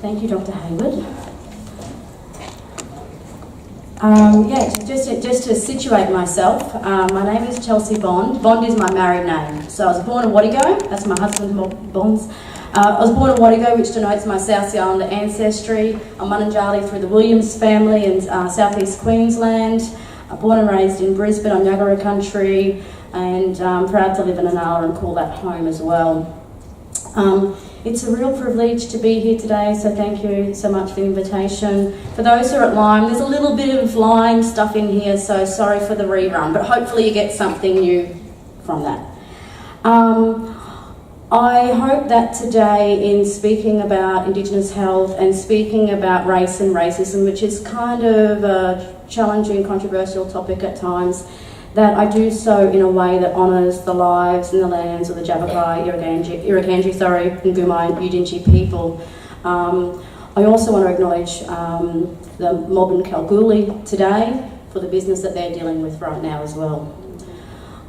Thank you, Dr. Hayward. Just to situate myself, my name is Chelsea Bond. Bond is my married name. So I was born in Wadigo, that's my husband Bond's. I was born in Wadigo, which denotes my South Sea Islander ancestry. I'm Mununjali through the Williams family in southeast Queensland. I'm born and raised in Brisbane on Yagara country, and I'm proud to live in Inala and call that home as well. It's a real privilege to be here today, so thank you so much for the invitation. For those who are at Lyme, there's a little bit of Lyme stuff in here, so sorry for the rerun, but hopefully you get something new from that. I hope that today, in speaking about Indigenous health and speaking about race and racism, which is kind of a challenging, controversial topic at times, that I do so in a way that honours the lives and the lands of the Javakai, Irukandji, and Gumai Udinji people. I also want to acknowledge the mob in Kalgoorlie today for the business that they're dealing with right now as well.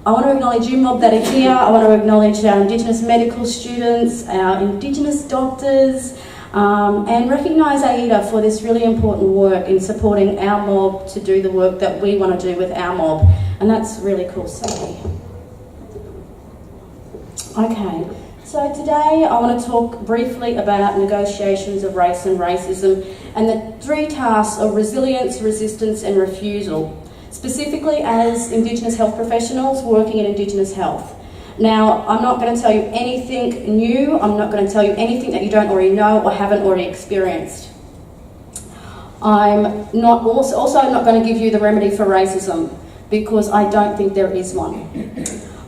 I want to acknowledge you mob that are here. I want to acknowledge our Indigenous medical students, our Indigenous doctors, and recognise AIDA for this really important work in supporting our mob to do the work that we want to do with our mob. And that's really cool, Sophie. Okay, so today I want to talk briefly about negotiations of race and racism and the three tasks of resilience, resistance and refusal, specifically as Indigenous health professionals working in Indigenous health. Now, I'm not going to tell you anything new. I'm not going to tell you anything that you don't already know or haven't already experienced. I'm not going to give you the remedy for racism, because I don't think there is one.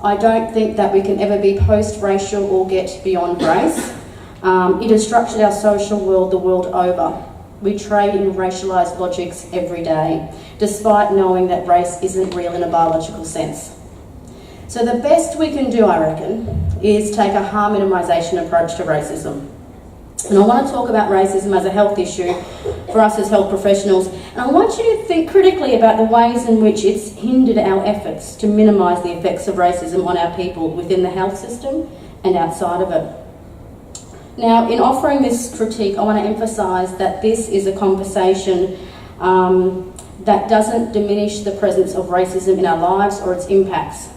I don't think that we can ever be post-racial or get beyond race. It has structured our social world the world over. We trade in racialised logics every day, despite knowing that race isn't real in a biological sense. So the best we can do, I reckon, is take a harm minimisation approach to racism. And I want to talk about racism as a health issue for us as health professionals. And I want you to think critically about the ways in which it's hindered our efforts to minimise the effects of racism on our people within the health system and outside of it. Now, in offering this critique, I want to emphasise that this is a conversation that doesn't diminish the presence of racism in our lives or its impacts.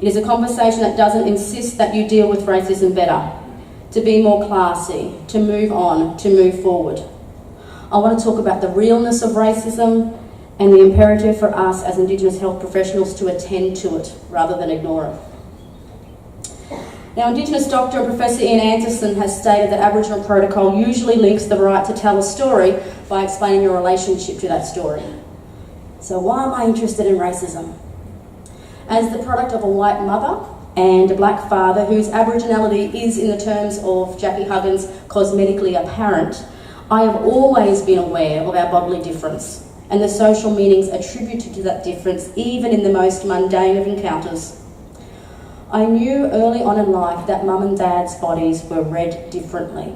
It is a conversation that doesn't insist that you deal with racism better, to be more classy, to move on, to move forward. I want to talk about the realness of racism and the imperative for us as Indigenous health professionals to attend to it rather than ignore it. Now, Indigenous doctor Professor Ian Anderson has stated that Aboriginal protocol usually links the right to tell a story by explaining your relationship to that story. So why am I interested in racism? As the product of a white mother and a black father whose Aboriginality is, in the terms of Jackie Huggins, cosmetically apparent, I have always been aware of our bodily difference and the social meanings attributed to that difference, even in the most mundane of encounters. I knew early on in life that mum and dad's bodies were read differently.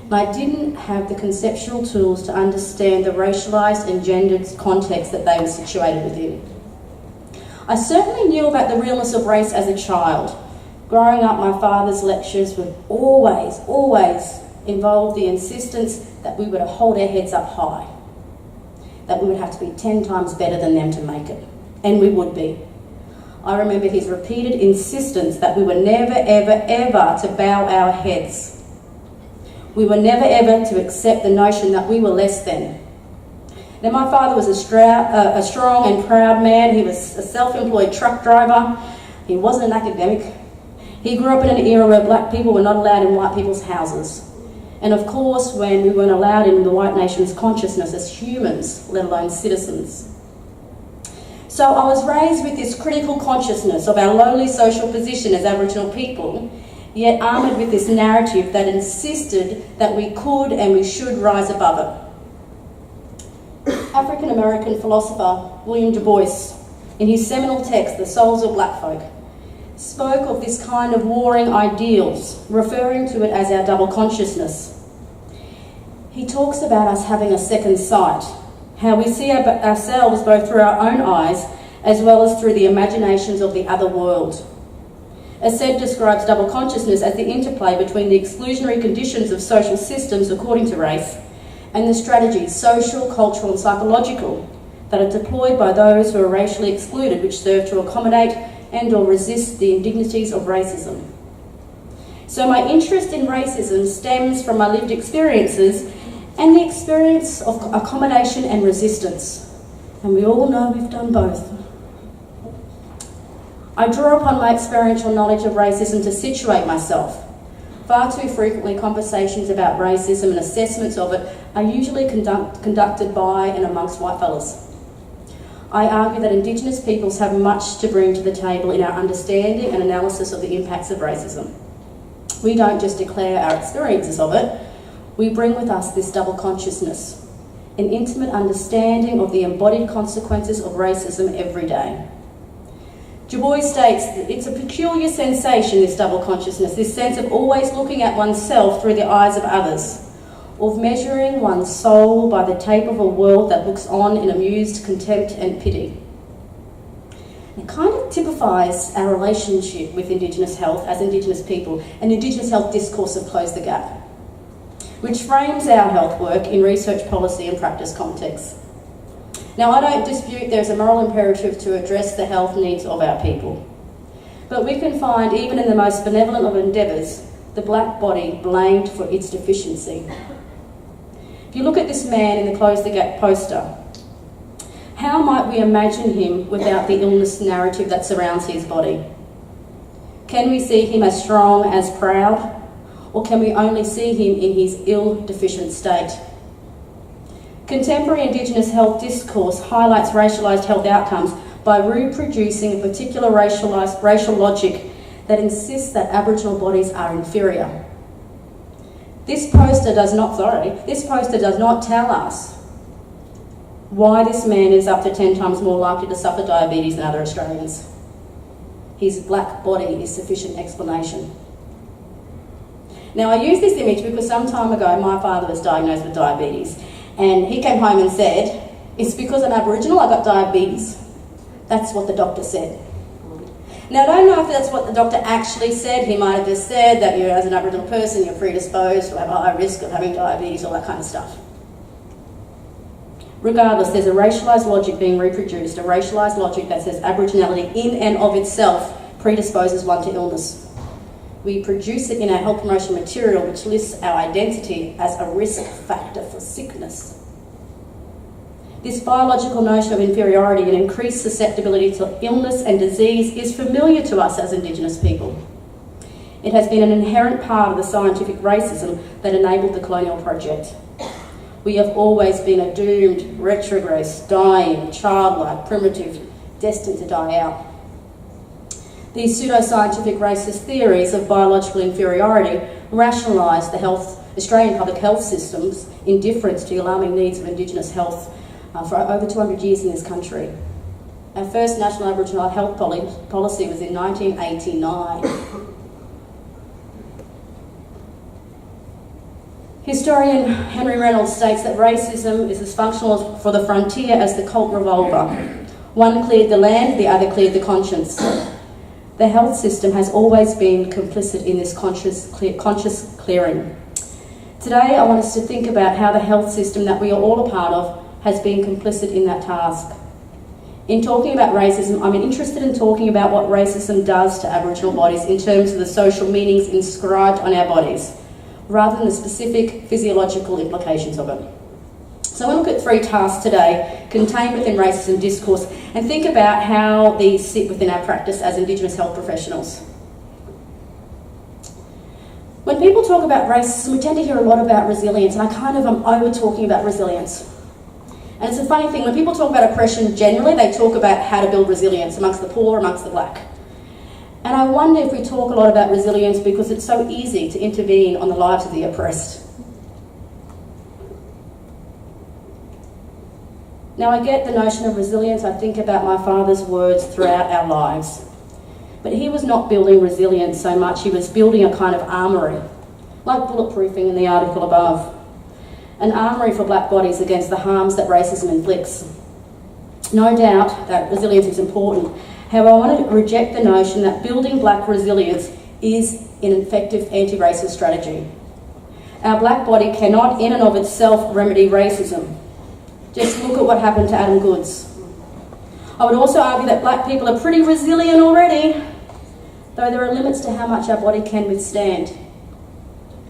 And I didn't have the conceptual tools to understand the racialised and gendered context that they were situated within. I certainly knew about the realness of race as a child. Growing up, my father's lectures would always involve the insistence that we were to hold our heads up high, that we would have to be 10 times better than them to make it, and we would be. I remember his repeated insistence that we were never, ever, ever to bow our heads. We were never, ever to accept the notion that we were less than. Now, my father was a strong and proud man. He was a self-employed truck driver. He wasn't an academic. He grew up in an era where black people were not allowed in white people's houses. And of course, when we weren't allowed in the white nation's consciousness as humans, let alone citizens. So I was raised with this critical consciousness of our lowly social position as Aboriginal people, yet armoured with this narrative that insisted that we could and we should rise above it. African-American philosopher William Du Bois, in his seminal text, The Souls of Black Folk, spoke of this kind of warring ideals, referring to it as our double consciousness. He talks about us having a second sight, how we see ourselves both through our own eyes as well as through the imaginations of the other world. Assed describes double consciousness as the interplay between the exclusionary conditions of social systems according to race and the strategies, social, cultural and psychological, that are deployed by those who are racially excluded, which serve to accommodate and or resist the indignities of racism. So my interest in racism stems from my lived experiences and the experience of accommodation and resistance. And we all know we've done both. I draw upon my experiential knowledge of racism to situate myself. Far too frequently, conversations about racism and assessments of it are usually conducted by and amongst white fellas. I argue that Indigenous peoples have much to bring to the table in our understanding and analysis of the impacts of racism. We don't just declare our experiences of it, we bring with us this double consciousness, an intimate understanding of the embodied consequences of racism every day. Du Bois states that it's a peculiar sensation, this double consciousness, this sense of always looking at oneself through the eyes of others, of measuring one's soul by the tape of a world that looks on in amused contempt and pity. It kind of typifies our relationship with Indigenous health as Indigenous people, and Indigenous health discourse of Close the Gap, which frames our health work in research, policy and practice contexts. Now, I don't dispute there's a moral imperative to address the health needs of our people. But we can find, even in the most benevolent of endeavours, the black body blamed for its deficiency. If you look at this man in the Close the Gap poster, how might we imagine him without the illness narrative that surrounds his body? Can we see him as strong, as proud? Or can we only see him in his ill-deficient state? Contemporary Indigenous health discourse highlights racialised health outcomes by reproducing a particular racial logic that insists that Aboriginal bodies are inferior. This poster does not tell us why this man is up to 10 times more likely to suffer diabetes than other Australians. His black body is sufficient explanation. Now, I use this image because some time ago my father was diagnosed with diabetes. And he came home and said, it's because I'm Aboriginal, I got diabetes. That's what the doctor said. Now, I don't know if that's what the doctor actually said. He might have just said that as an Aboriginal person, you're predisposed to have a high risk of having diabetes, all that kind of stuff. Regardless, there's a racialised logic being reproduced, a racialised logic that says Aboriginality in and of itself predisposes one to illness. We produce it in our health promotion material, which lists our identity as a risk factor for sickness. This biological notion of inferiority and increased susceptibility to illness and disease is familiar to us as Indigenous people. It has been an inherent part of the scientific racism that enabled the colonial project. We have always been a doomed, retrograde, dying, childlike, primitive, destined to die out. These pseudo-scientific racist theories of biological inferiority rationalise the Australian public health system's indifference to the alarming needs of Indigenous health for over 200 years in this country. Our first national Aboriginal health policy was in 1989. Historian Henry Reynolds states that racism is as functional for the frontier as the Colt revolver. One cleared the land, the other cleared the conscience. The health system has always been complicit in this conscious clearing. Today, I want us to think about how the health system that we are all a part of has been complicit in that task. In talking about racism, I'm interested in talking about what racism does to Aboriginal bodies in terms of the social meanings inscribed on our bodies, rather than the specific physiological implications of it. So I want to look at 3 tasks today contained within racism discourse and think about how these sit within our practice as Indigenous health professionals. When people talk about racism, we tend to hear a lot about resilience, and I kind of am over talking about resilience. And it's a funny thing, when people talk about oppression generally, they talk about how to build resilience amongst the poor, amongst the black. And I wonder if we talk a lot about resilience because it's so easy to intervene on the lives of the oppressed. Now, I get the notion of resilience. I think about my father's words throughout our lives. But he was not building resilience so much, he was building a kind of armoury, like bulletproofing in the article above. An armoury for black bodies against the harms that racism inflicts. No doubt that resilience is important, However, I want to reject the notion that building black resilience is an effective anti-racist strategy. Our black body cannot in and of itself remedy racism. Just look at what happened to Adam Goods. I would also argue that black people are pretty resilient already, though there are limits to how much our body can withstand.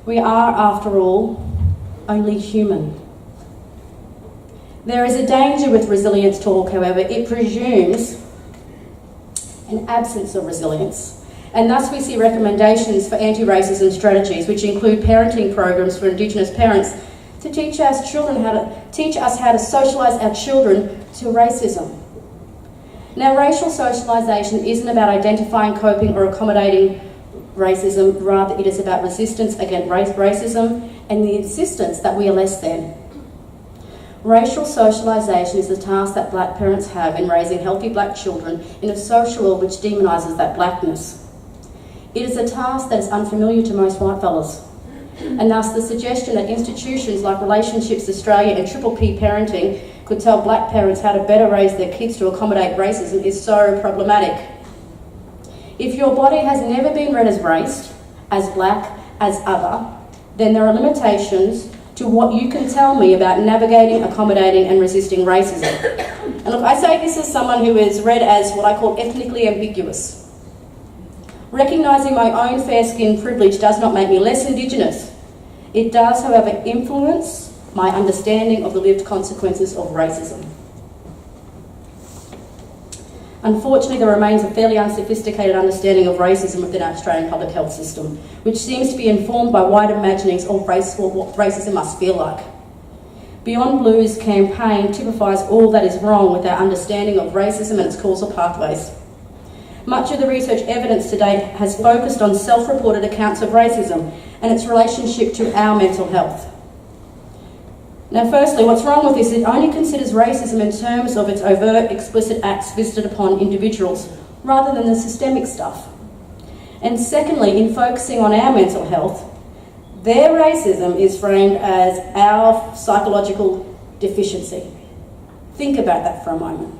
We are, after all, only human. There is a danger with resilience talk, however. It presumes an absence of resilience. And thus we see recommendations for anti-racism strategies, which include parenting programs for Indigenous parents to teach us how to socialise our children to racism. Now, racial socialisation isn't about identifying, coping or accommodating racism, rather it is about resistance against racism and the insistence that we are less than. Racial socialisation is the task that black parents have in raising healthy black children in a social world which demonises that blackness. It is a task that is unfamiliar to most white fellas, and thus the suggestion that institutions like Relationships Australia and Triple P Parenting could tell black parents how to better raise their kids to accommodate racism is so problematic. If your body has never been read as raced, as black, as other, then there are limitations to what you can tell me about navigating, accommodating and resisting racism. And look, I say this as someone who is read as what I call ethnically ambiguous. Recognising my own fair-skinned privilege does not make me less Indigenous. It does, however, influence my understanding of the lived consequences of racism. Unfortunately, there remains a fairly unsophisticated understanding of racism within our Australian public health system, which seems to be informed by wide imaginings of what racism must feel like. Beyond Blue's campaign typifies all that is wrong with our understanding of racism and its causal pathways. Much of the research evidence to date has focused on self-reported accounts of racism and its relationship to our mental health. Now, firstly, what's wrong with this is it only considers racism in terms of its overt, explicit acts visited upon individuals, rather than the systemic stuff. And secondly, in focusing on our mental health, their racism is framed as our psychological deficiency. Think about that for a moment.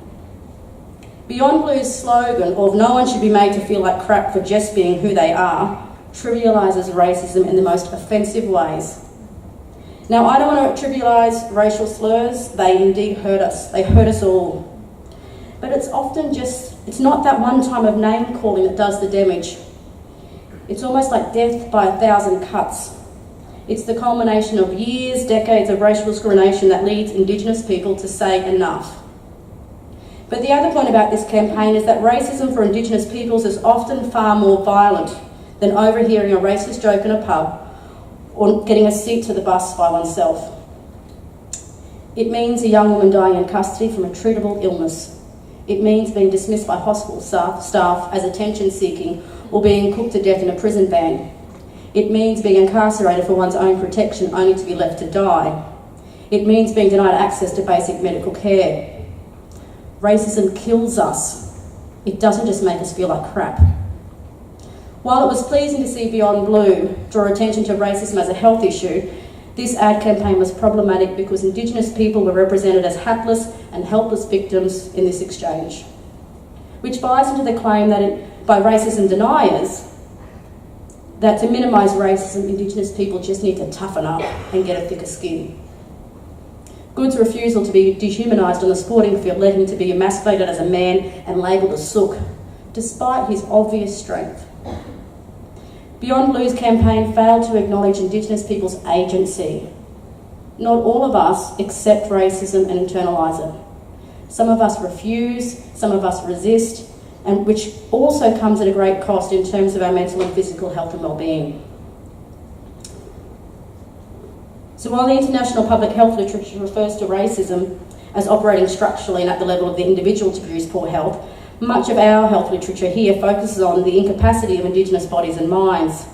Beyond Blue's slogan of "no one should be made to feel like crap for just being who they are" trivialises racism in the most offensive ways. Now, I don't want to trivialise racial slurs. They indeed hurt us. They hurt us all. But it's often it's not that one time of name calling that does the damage. It's almost like death by 1,000 cuts. It's the culmination of years, decades of racial discrimination that leads Indigenous people to say enough. But the other point about this campaign is that racism for Indigenous peoples is often far more violent than overhearing a racist joke in a pub or getting a seat to the bus by oneself. It means a young woman dying in custody from a treatable illness. It means being dismissed by hospital staff as attention-seeking or being cooked to death in a prison van. It means being incarcerated for one's own protection only to be left to die. It means being denied access to basic medical care. Racism kills us. It doesn't just make us feel like crap. While it was pleasing to see Beyond Blue draw attention to racism as a health issue, this ad campaign was problematic because Indigenous people were represented as hapless and helpless victims in this exchange, which buys into the claim that by racism deniers that to minimise racism, Indigenous people just need to toughen up and get a thicker skin. Good's refusal to be dehumanised on the sporting field led him to be emasculated as a man and labelled a sook, despite his obvious strength. Beyond Blue's campaign failed to acknowledge Indigenous people's agency. Not all of us accept racism and internalise it. Some of us refuse, some of us resist, and which also comes at a great cost in terms of our mental and physical health and well-being. So while the international public health literature refers to racism as operating structurally and at the level of the individual to produce poor health, much of our health literature here focuses on the incapacity of Indigenous bodies and minds.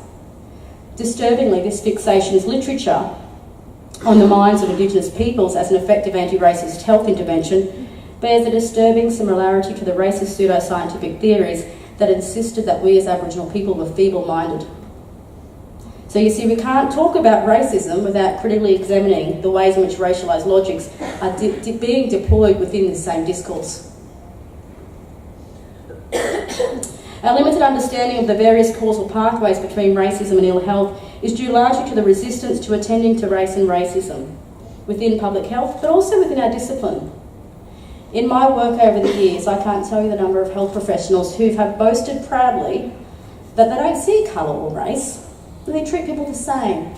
Disturbingly, this fixation's literature on the minds of Indigenous peoples as an effective anti-racist health intervention bears a disturbing similarity to the racist pseudoscientific theories that insisted that we as Aboriginal people were feeble-minded. So you see, we can't talk about racism without critically examining the ways in which racialised logics are being deployed within the same discourse. Our limited understanding of the various causal pathways between racism and ill health is due largely to the resistance to attending to race and racism within public health, but also within our discipline. In my work over the years, I can't tell you the number of health professionals who have boasted proudly that they don't see colour or race, and they treat people the same.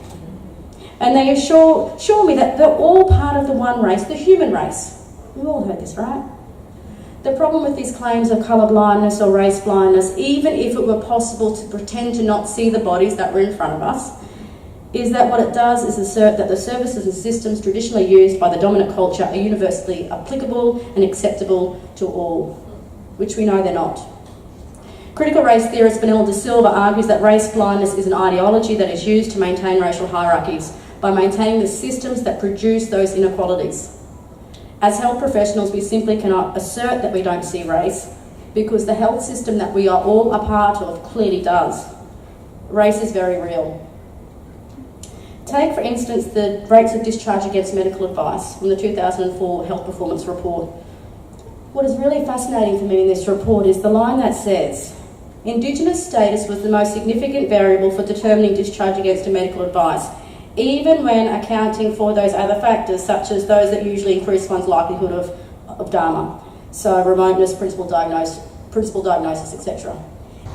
And they assure me that they're all part of the one race, the human race. We've all heard this, right? The problem with these claims of colour blindness or race blindness, even if it were possible to pretend to not see the bodies that were in front of us, is that what it does is assert that the services and systems traditionally used by the dominant culture are universally applicable and acceptable to all, which we know they're not. Critical race theorist Benil de Silva argues that race blindness is an ideology that is used to maintain racial hierarchies by maintaining the systems that produce those inequalities. As health professionals, we simply cannot assert that we don't see race because the health system that we are all a part of clearly does. Race is very real. Take, for instance, the rates of discharge against medical advice from the 2004 Health Performance Report. What is really fascinating for me in this report is the line that says, Indigenous status was the most significant variable for determining discharge against a medical advice, even when accounting for those other factors, such as those that usually increase one's likelihood of Dharma, so remoteness, principal diagnosis, etc.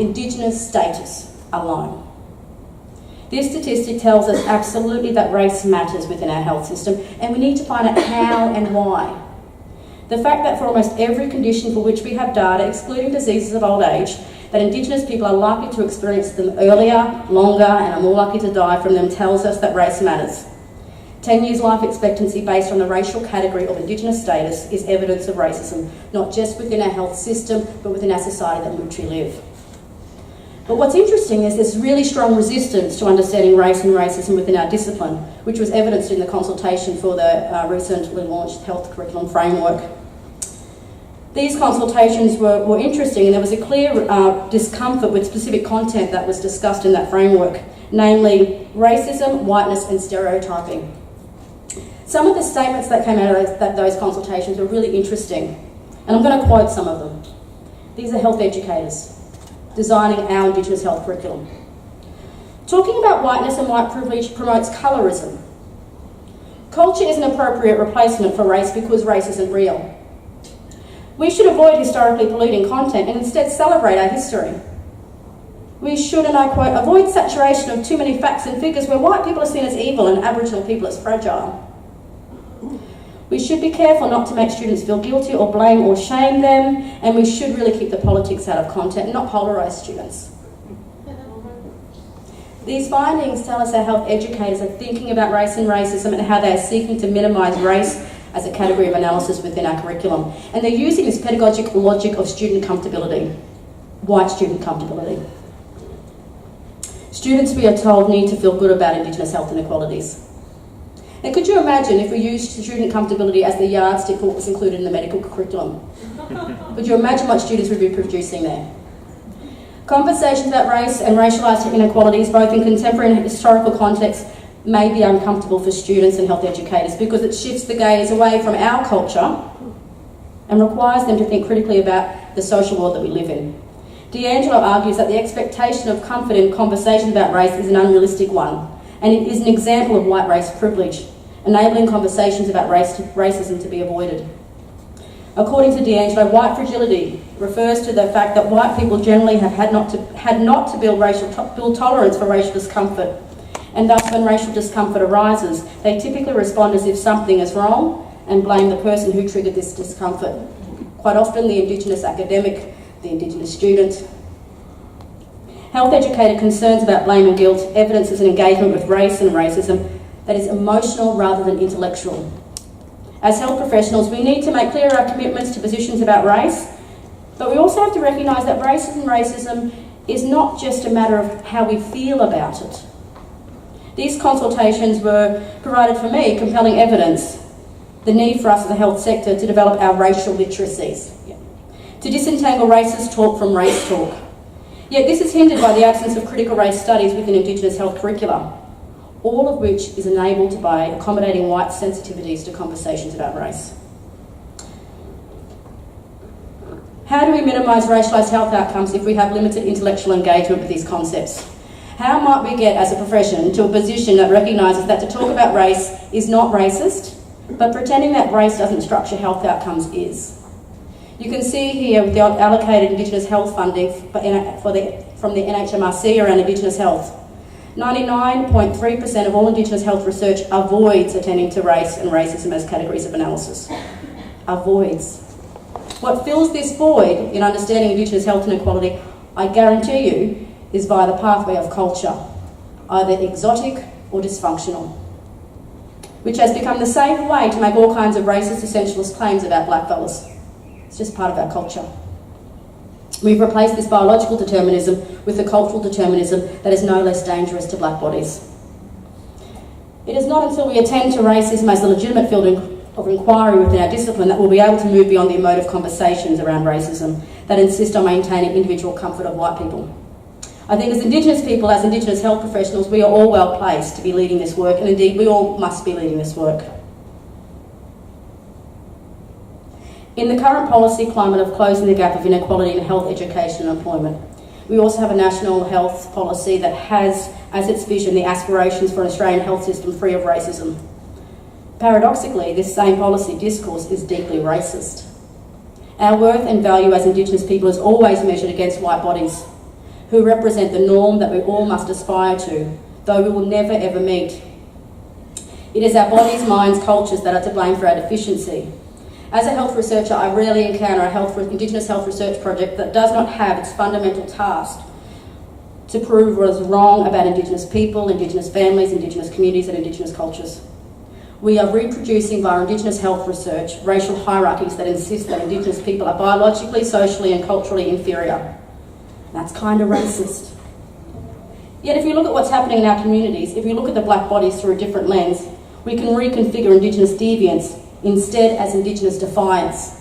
Indigenous status alone. This statistic tells us absolutely that race matters within our health system, and we need to find out how and why. The fact that for almost every condition for which we have data, excluding diseases of old age, that Indigenous people are likely to experience them earlier, longer, and are more likely to die from them tells us that race matters. 10 years life expectancy based on the racial category of Indigenous status is evidence of racism, not just within our health system, but within our society in which we live. But what's interesting is this really strong resistance to understanding race and racism within our discipline, which was evidenced in the consultation for the recently launched health curriculum framework. These consultations were interesting, and there was a clear discomfort with specific content that was discussed in that framework, namely racism, whiteness and stereotyping. Some of the statements that came out of those consultations were really interesting, and I'm going to quote some of them. These are health educators designing our Indigenous health curriculum. Talking about whiteness and white privilege promotes colorism. Culture is an appropriate replacement for race because race isn't real. We should avoid historically polluting content and instead celebrate our history. We should, and I quote, avoid saturation of too many facts and figures where white people are seen as evil and Aboriginal people as fragile. We should be careful not to make students feel guilty or blame or shame them, and we should really keep the politics out of content and not polarise students. These findings tell us our health educators are thinking about race and racism and how they are seeking to minimise race as a category of analysis within our curriculum. And they're using this pedagogic logic of student comfortability, white student comfortability. Students, we are told, need to feel good about Indigenous health inequalities. Now, could you imagine if we used student comfortability as the yardstick for what was included in the medical curriculum? Could you imagine what students would be producing there? Conversations about race and racialised inequalities, both in contemporary and historical contexts, may be uncomfortable for students and health educators because it shifts the gaze away from our culture and requires them to think critically about the social world that we live in. D'Angelo argues that the expectation of comfort in conversations about race is an unrealistic one, and it is an example of white race privilege, enabling conversations about racism to be avoided. According to D'Angelo, white fragility refers to the fact that white people generally have had not to build tolerance for racial discomfort, and thus when racial discomfort arises, they typically respond as if something is wrong and blame the person who triggered this discomfort. Quite often the Indigenous academic, the Indigenous student. Health educator concerns about blame and guilt evidences an engagement with race and racism that is emotional rather than intellectual. As health professionals, we need to make clear our commitments to positions about race, but we also have to recognise that race and racism is not just a matter of how we feel about it. These consultations provided for me compelling evidence, the need for us as a health sector to develop our racial literacies, to disentangle racist talk from race talk. Yet this is hindered by the absence of critical race studies within Indigenous health curricula, all of which is enabled by accommodating white sensitivities to conversations about race. How do we minimise racialised health outcomes if we have limited intellectual engagement with these concepts? How might we get, as a profession, to a position that recognises that to talk about race is not racist, but pretending that race doesn't structure health outcomes is? You can see here with the allocated Indigenous health funding from the NHMRC around Indigenous health. 99.3% of all Indigenous health research avoids attending to race and racism as categories of analysis. Avoids. What fills this void in understanding Indigenous health inequality, I guarantee you, is via the pathway of culture, either exotic or dysfunctional, which has become the safe way to make all kinds of racist essentialist claims about blackfellas. It's just part of our culture. We've replaced this biological determinism with the cultural determinism that is no less dangerous to black bodies. It is not until we attend to racism as a legitimate field of inquiry within our discipline that we'll be able to move beyond the emotive conversations around racism that insist on maintaining individual comfort of white people. I think as Indigenous people, as Indigenous health professionals, we are all well placed to be leading this work, and indeed we all must be leading this work. In the current policy climate of closing the gap of inequality in health, education and employment, we also have a national health policy that has as its vision the aspirations for an Australian health system free of racism. Paradoxically, this same policy discourse is deeply racist. Our worth and value as Indigenous people is always measured against white bodies, who represent the norm that we all must aspire to, though we will never ever meet. It is our bodies, minds, cultures that are to blame for our deficiency. As a health researcher, I rarely encounter a Indigenous health research project that does not have its fundamental task to prove what is wrong about Indigenous people, Indigenous families, Indigenous communities and Indigenous cultures. We are reproducing via Indigenous health research racial hierarchies that insist that Indigenous people are biologically, socially and culturally inferior. That's kind of racist. Yet if you look at what's happening in our communities, if you look at the black bodies through a different lens, we can reconfigure Indigenous deviance instead as Indigenous defiance.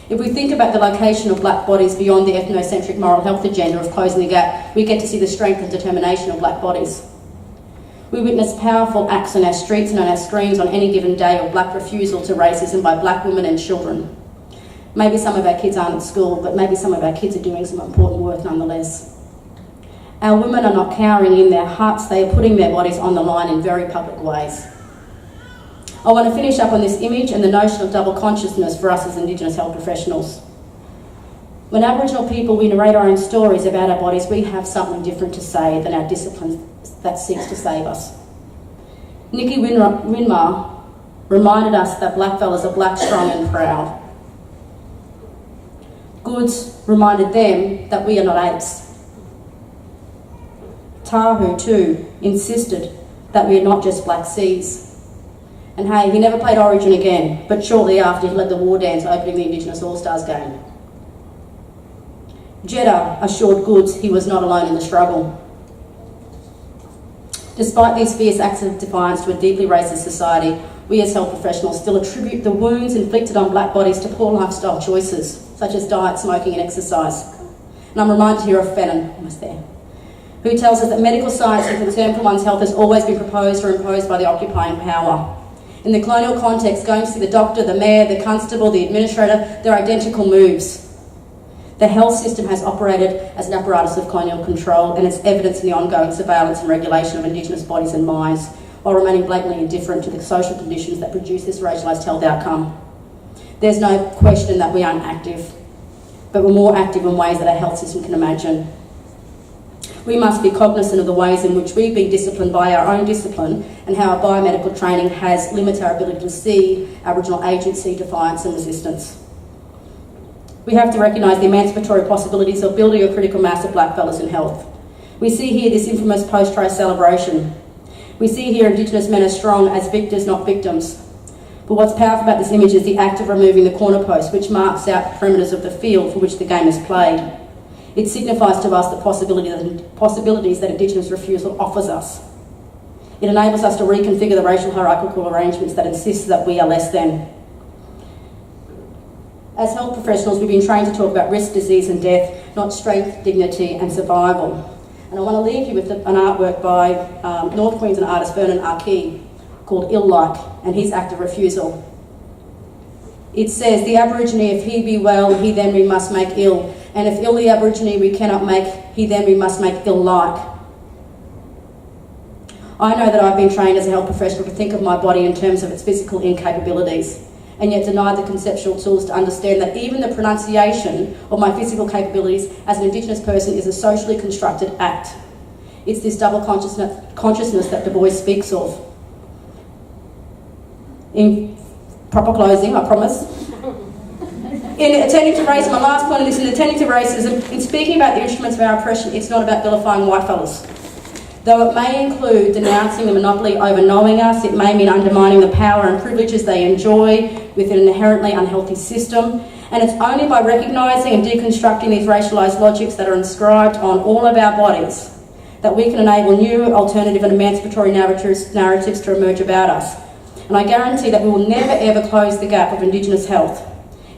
If we think about the location of black bodies beyond the ethnocentric moral health agenda of closing the gap, we get to see the strength and determination of black bodies. We witness powerful acts on our streets and on our screens on any given day of black refusal to racism by black women and children. Maybe some of our kids aren't at school, but maybe some of our kids are doing some important work nonetheless. Our women are not cowering in their hearts, they are putting their bodies on the line in very public ways. I want to finish up on this image and the notion of double consciousness for us as Indigenous health professionals. When Aboriginal people, we narrate our own stories about our bodies, we have something different to say than our discipline that seeks to save us. Nikki Winmar reminded us that blackfellas are black, strong and proud. Goods reminded them that we are not apes. Tahu, too, insisted that we are not just black seas. And hey, he never played Origin again, but shortly after he led the war dance opening the Indigenous All-Stars game. Jeddah assured Goods he was not alone in the struggle. Despite these fierce acts of defiance to a deeply racist society, we as health professionals still attribute the wounds inflicted on black bodies to poor lifestyle choices, such as diet, smoking and exercise. And I'm reminded here of Fagan, almost there, who tells us that medical science and concern for one's health has always been proposed or imposed by the occupying power. In the colonial context, going to see the doctor, the mayor, the constable, the administrator, they're identical moves. The health system has operated as an apparatus of colonial control, and it's evidence in the ongoing surveillance and regulation of Indigenous bodies and minds, while remaining blatantly indifferent to the social conditions that produce this racialised health outcome. There's no question that we aren't active, but we're more active in ways that our health system can imagine. We must be cognisant of the ways in which we've been disciplined by our own discipline and how our biomedical training has limited our ability to see Aboriginal agency, defiance and resistance. We have to recognise the emancipatory possibilities of building a critical mass of blackfellas in health. We see here this infamous post-trial celebration. We see here Indigenous men as strong as victors, not victims. But what's powerful about this image is the act of removing the corner post, which marks out the perimeters of the field for which the game is played. It signifies to us the possibilities that Indigenous refusal offers us. It enables us to reconfigure the racial hierarchical arrangements that insist that we are less than. As health professionals, we've been trained to talk about risk, disease and death, not strength, dignity and survival. And I want to leave you with an artwork by North Queensland artist Vernon Arkey called Ill-Like and his act of refusal. it says, the Aborigine, if he be well, he then we must make ill. And if ill the Aborigine we cannot make, he then we must make ill like. I know that I've been trained as a health professional to think of my body in terms of its physical incapabilities, and yet denied the conceptual tools to understand that even the pronunciation of my physical capabilities as an Indigenous person is a socially constructed act. It's this double consciousness that Du Bois speaks of. In proper closing, I promise. In attending to racism, my last point of this, in attending to racism, in speaking about the instruments of our oppression, it's not about vilifying white fellas. Though it may include denouncing the monopoly over knowing us, it may mean undermining the power and privileges they enjoy within an inherently unhealthy system. And it's only by recognising and deconstructing these racialised logics that are inscribed on all of our bodies that we can enable new, alternative and emancipatory narratives to emerge about us. And I guarantee that we will never ever close the gap of Indigenous health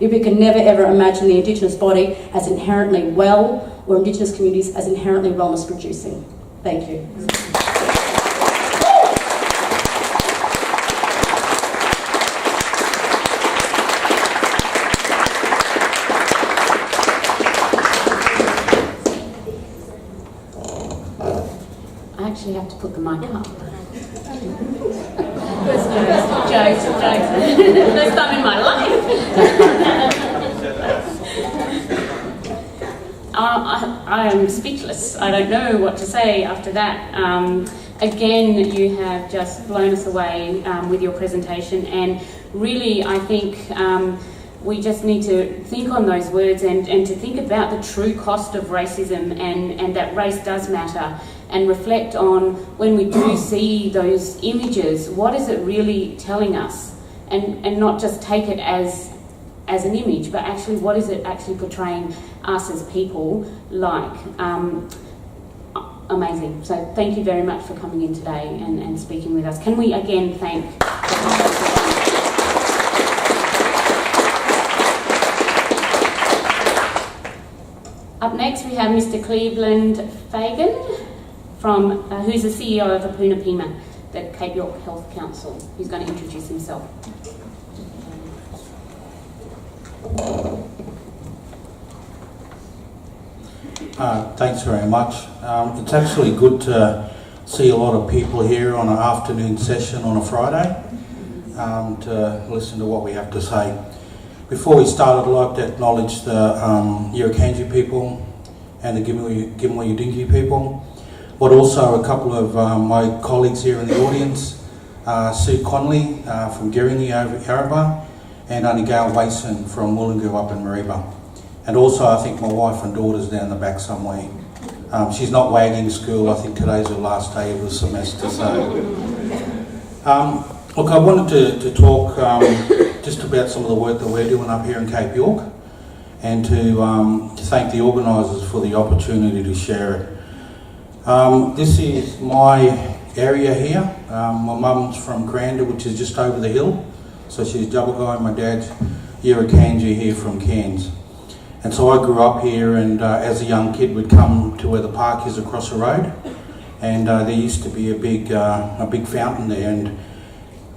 if we can never ever imagine the Indigenous body as inherently well, or Indigenous communities as inherently wellness producing. Thank you. I actually have to put the mic up. Jokes. First time in my life. I am speechless. I don't know what to say after that. Again, you have just blown us away with your presentation, and really I think we just need to think on those words and to think about the true cost of racism and that race does matter, and reflect on when we do see those images, what is it really telling us, and not just take it as an image, but actually what is it actually portraying us as people like. Amazing. So thank you very much for coming in today and speaking with us. Can we again thank Up next we have Mr. Cleveland Fagan, who's the CEO of Apuna Pima, the Cape York Health Council. He's going to introduce himself. Thanks very much. It's actually good to see a lot of people here on an afternoon session on a Friday to listen to what we have to say. Before we start, I'd like to acknowledge the Yirrakanji people and the Gimli Yudingi people, but also a couple of my colleagues here in the audience, Sue Connolly from Geringi over Yarrabah, and Gail Wason from Wollongong up in Mariba. And also I think my wife and daughter's down the back somewhere. She's not wagging school, I think today's her last day of the semester. So, look, I wanted to talk just about some of the work that we're doing up here in Cape York, and to thank the organisers for the opportunity to share it. This is my area here. My mum's from Granda, which is just over the hill. So she's Jabagai, my dad's Yirrakanji here from Cairns. And so I grew up here, and as a young kid would come to where the park is across the road, and there used to be a big fountain there, and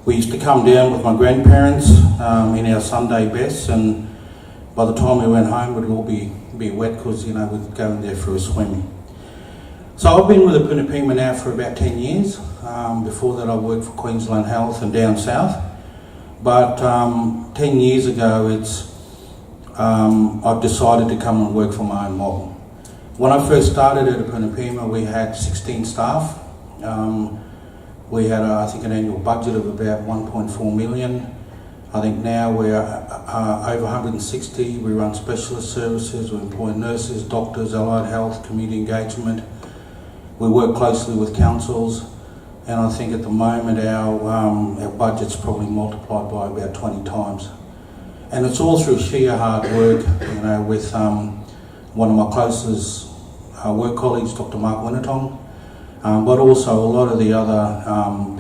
we used to come down with my grandparents in our Sunday best, and by the time we went home we'd all be wet because we'd go in there for a swim. So I've been with Apuna Pima now for about 10 years. Before that I worked for Queensland Health and down south, but 10 years ago I've decided to come and work for my own mob. When I first started at Apuna Pima, we had 16 staff. We had, I think, an annual budget of about 1.4 million. I think now we're over 160. We run specialist services, we employ nurses, doctors, allied health, community engagement. We work closely with councils, and I think at the moment our budget's probably multiplied by about 20 times. And it's all through sheer hard work, with one of my closest work colleagues, Dr. Mark Winnetong, but also a lot of the other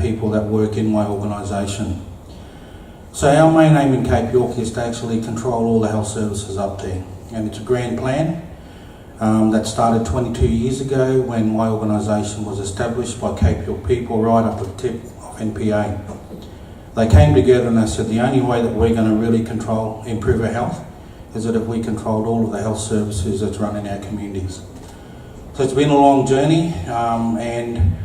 people that work in my organisation. So our main aim in Cape York is to actually control all the health services up there. And it's a grand plan that started 22 years ago when my organisation was established by Cape York people right up at the tip of NPA. They came together and they said the only way that we're going to really improve our health is that if we controlled all of the health services that's run in our communities. So it's been a long journey, and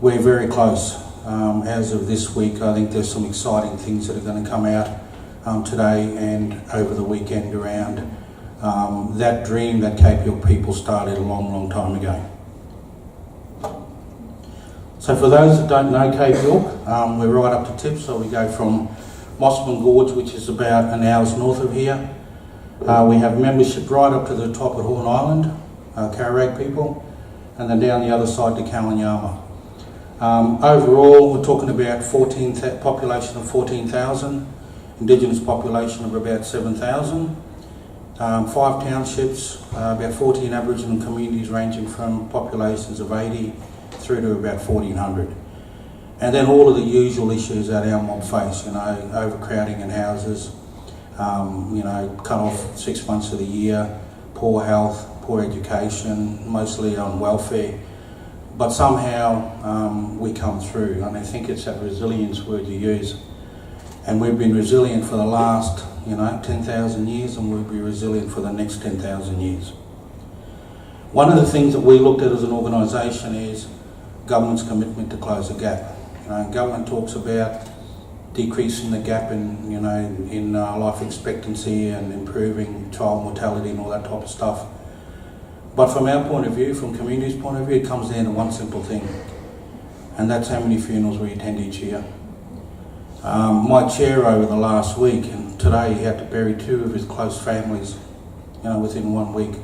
we're very close. As of this week, I think there's some exciting things that are going to come out today and over the weekend around that dream that Cape York people started a long, long time ago. So for those that don't know Cape York, we're right up to tip, so we go from Mossman Gorge, which is about an hour's north of here. We have membership right up to the top at Horn Island, Carrag people, and then down the other side to Kalinyama. Overall, we're talking about population of 14,000, Indigenous population of about 7,000, 5 townships, about 14 Aboriginal communities ranging from populations of 80 through to about 1,400. And then all of the usual issues that our mob face, overcrowding in houses, cut off 6 months of the year, poor health, poor education, mostly on welfare. But somehow we come through, and I think it's that resilience word you use. And we've been resilient for the last, 10,000 years, and we'll be resilient for the next 10,000 years. One of the things that we looked at as an organisation is government's commitment to close the gap. Government talks about decreasing the gap in life expectancy and improving child mortality and all that type of stuff. But from our point of view, from community's point of view, it comes down to one simple thing, and that's how many funerals we attend each year. My chair over the last week, and today he had to bury 2 of his close families, within 1 week.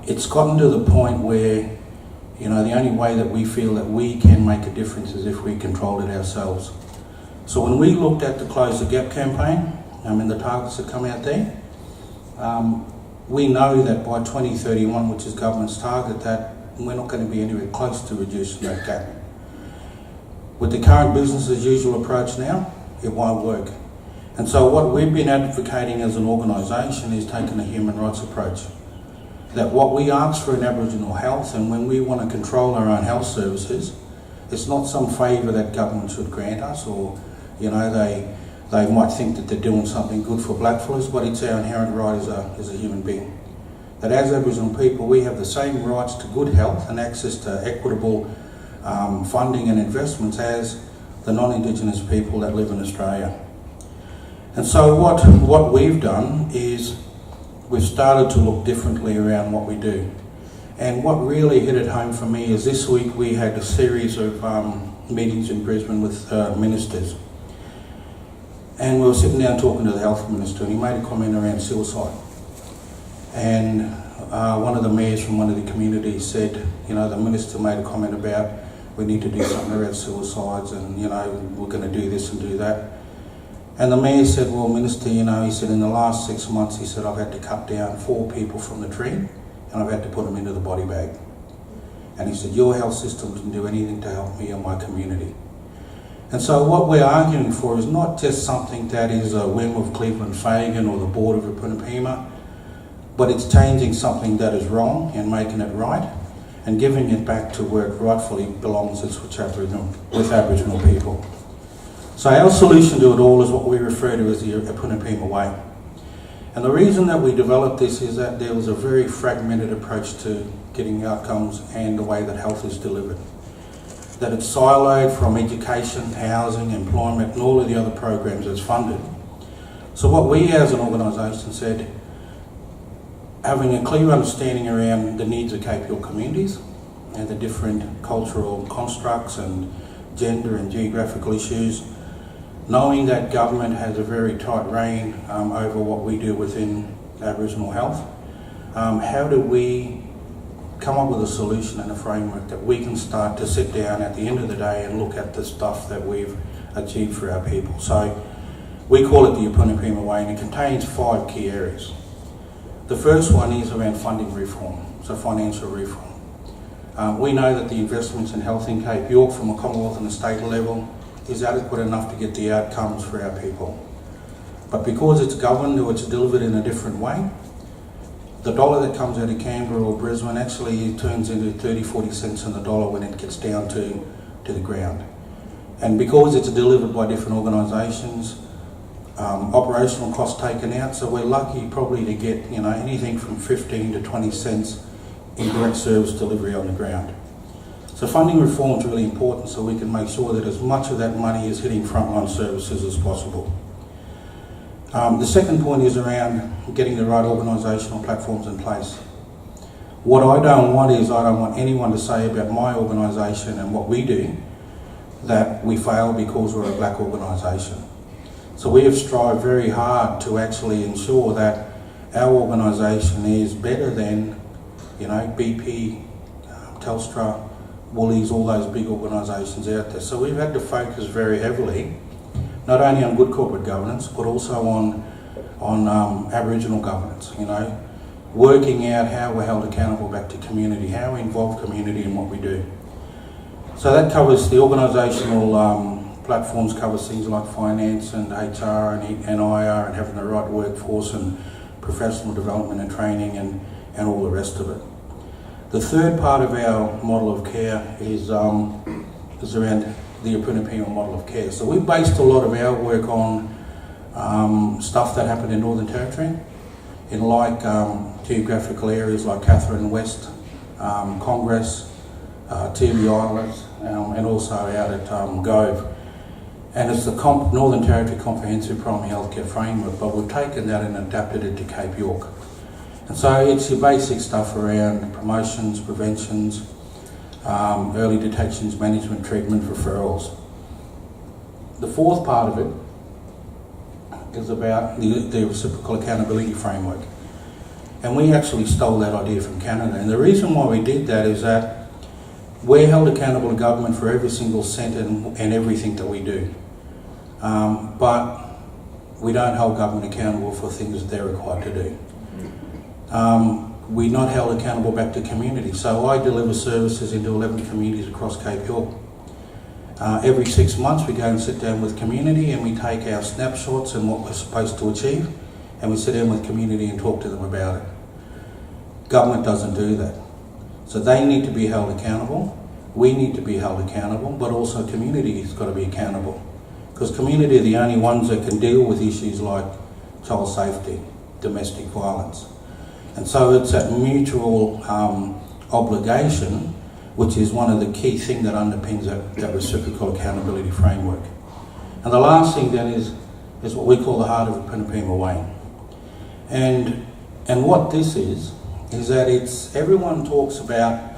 It's gotten to the point where, the only way that we feel that we can make a difference is if we control it ourselves. So when we looked at the Close the Gap campaign, and the targets that come out there, we know that by 2031, which is government's target, that we're not going to be anywhere close to reducing that gap. With the current business as usual approach now, it won't work. And so what we've been advocating as an organisation is taking a human rights approach. That what we ask for in Aboriginal health, and when we want to control our own health services, it's not some favour that government should grant us, or they might think that they're doing something good for blackfellas, but it's our inherent right as a human being. That as Aboriginal people, we have the same rights to good health and access to equitable funding and investments as the non-Indigenous people that live in Australia. And so what we've done is we've started to look differently around what we do. And what really hit it home for me is this week we had a series of meetings in Brisbane with ministers. And we were sitting down talking to the health minister, and he made a comment around suicide. And one of the mayors from one of the communities said, the minister made a comment about we need to do something about suicides, and we're going to do this and do that. And the mayor said, well, Minister, he said in the last 6 months, he said, I've had to cut down 4 people from the tree, and I've had to put them into the body bag. And he said, your health system doesn't do anything to help me or my community. And so what we're arguing for is not just something that is a whim of Cleveland Fagan or the board of Rupunipima, but it's changing something that is wrong and making it right and giving it back to where it rightfully belongs, with Aboriginal people. So our solution to it all is what we refer to as the Rupunipima way. And the reason that we developed this is that there was a very fragmented approach to getting outcomes and the way that health is delivered. That it's siloed from education, housing, employment, and all of the other programs that's funded. So what we as an organisation said, having a clear understanding around the needs of Cape York communities and the different cultural constructs and gender and geographical issues, knowing that government has a very tight rein over what we do within Aboriginal health, how do we come up with a solution and a framework that we can start to sit down at the end of the day and look at the stuff that we've achieved for our people? So we call it the Rupunipima way, and it contains 5 key areas. The first one is around funding reform, so financial reform. We know that the investments in health in Cape York from a Commonwealth and a state level is adequate enough to get the outcomes for our people. But because it's governed or it's delivered in a different way, the dollar that comes out of Canberra or Brisbane actually turns into 30-40 cents on the dollar when it gets down to the ground. And because it's delivered by different organisations, operational costs taken out, so we're lucky probably to get anything from 15 to 20 cents in direct service delivery on the ground. So funding reform is really important so we can make sure that as much of that money is hitting frontline services as possible. The second point is around getting the right organisational platforms in place. What I don't want anyone to say about my organisation and what we do that we fail because we're a black organisation. So we have strived very hard to actually ensure that our organisation is better than, BP, Telstra, Woolies, all those big organisations out there. So we've had to focus very heavily, not only on good corporate governance, but also on Aboriginal governance, working out how we're held accountable back to community, how we involve community in what we do. So that covers the organisational platforms, covers things like finance and HR and IR and having the right workforce and professional development and training and all the rest of it. The third part of our model of care is around the Apuna model of care. So we based a lot of our work on stuff that happened in Northern Territory, in geographical areas like Katherine West, Congress, TV Islands, and also out at Gove. And it's the Northern Territory Comprehensive Primary Healthcare Framework, but we've taken that and adapted it to Cape York. And so it's your basic stuff around promotions, preventions, early detections, management, treatment, referrals. The fourth part of it is about the reciprocal accountability framework. And we actually stole that idea from Canada. And the reason why we did that is that we're held accountable to government for every single cent and everything that we do. But we don't hold government accountable for things that they're required to do. We're not held accountable back to community. So I deliver services into 11 communities across Cape York. Every 6 months we go and sit down with community and we take our snapshots and what we're supposed to achieve, and we sit down with community and talk to them about it. Government doesn't do that. So they need to be held accountable, we need to be held accountable, but also community has got to be accountable. Because community are the only ones that can deal with issues like child safety, domestic violence. And so it's that mutual obligation, which is one of the key things that underpins that reciprocal accountability framework. And the last thing then is what we call the heart of the Punapima Way. And what this is that everyone talks about,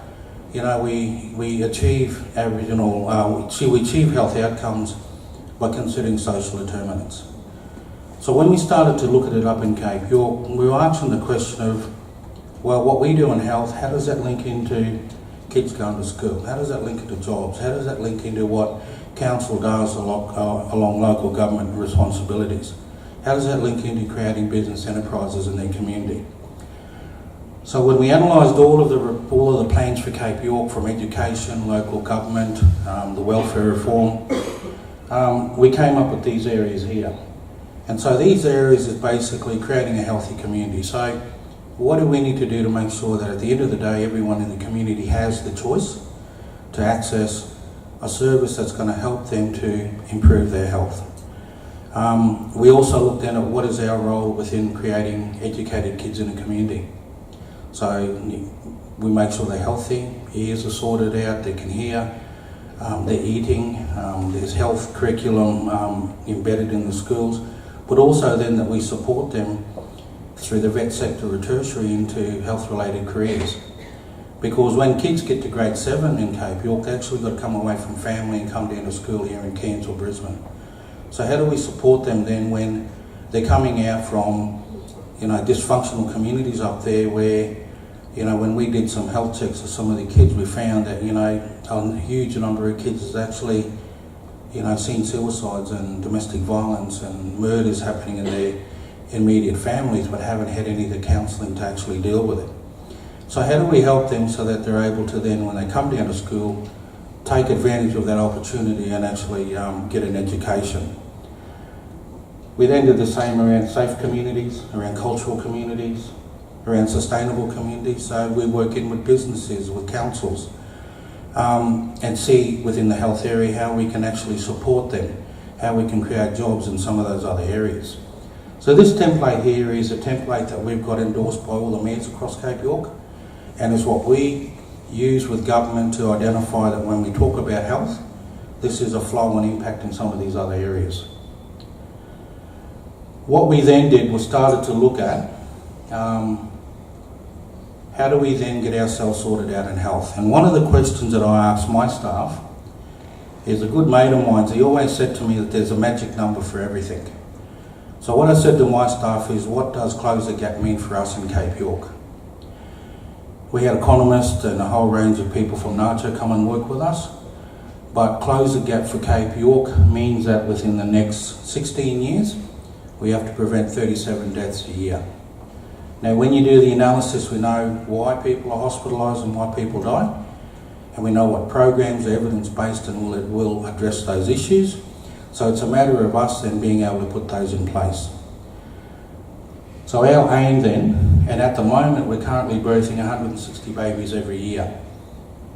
we achieve we achieve health outcomes by considering social determinants. So when we started to look at it up in Cape York, we were asking the question of, well, what we do in health, how does that link into kids going to school? How does that link into jobs? How does that link into what council does along local government responsibilities? How does that link into creating business enterprises in their community? So when we analysed all of the plans for Cape York, from education, local government, the welfare reform, we came up with these areas here. And so these areas is basically creating a healthy community. So what do we need to do to make sure that at the end of the day, everyone in the community has the choice to access a service that's going to help them to improve their health? We also looked at what is our role within creating educated kids in the community. So we make sure they're healthy, ears are sorted out, they can hear, they're eating, there's health curriculum embedded in the schools, but also then that we support them through the vet sector or tertiary into health-related careers. Because when kids get to grade 7 in Cape York, they actually got to come away from family and come down to school here in Cairns or Brisbane. So how do we support them then when they're coming out from, dysfunctional communities up there where, when we did some health checks of some of the kids, we found that, a huge number of kids has actually, seen suicides and domestic violence and murders happening in their immediate families, but haven't had any of the counselling to actually deal with it. So how do we help them so that they're able to then, when they come down to school, take advantage of that opportunity and actually get an education? We then did the same around safe communities, around cultural communities, around sustainable communities. So we're working with businesses, with councils, and see within the health area how we can actually support them, how we can create jobs in some of those other areas. So this template here is a template that we've got endorsed by all the mayors across Cape York, and is what we use with government to identify that when we talk about health, this is a flow and impact in some of these other areas. What we then did was started to look at how do we then get ourselves sorted out in health. And one of the questions that I asked my staff is, a good mate of mine, he always said to me that there's a magic number for everything. So what I said to my staff is, what does close the gap mean for us in Cape York? We had economists and a whole range of people from NACHO come and work with us, but close the gap for Cape York means that within the next 16 years, we have to prevent 37 deaths a year. Now, when you do the analysis, we know why people are hospitalised and why people die, and we know what programs are evidence-based and will address those issues. So it's a matter of us then being able to put those in place. So our aim then, and at the moment we're currently birthing 160 babies every year.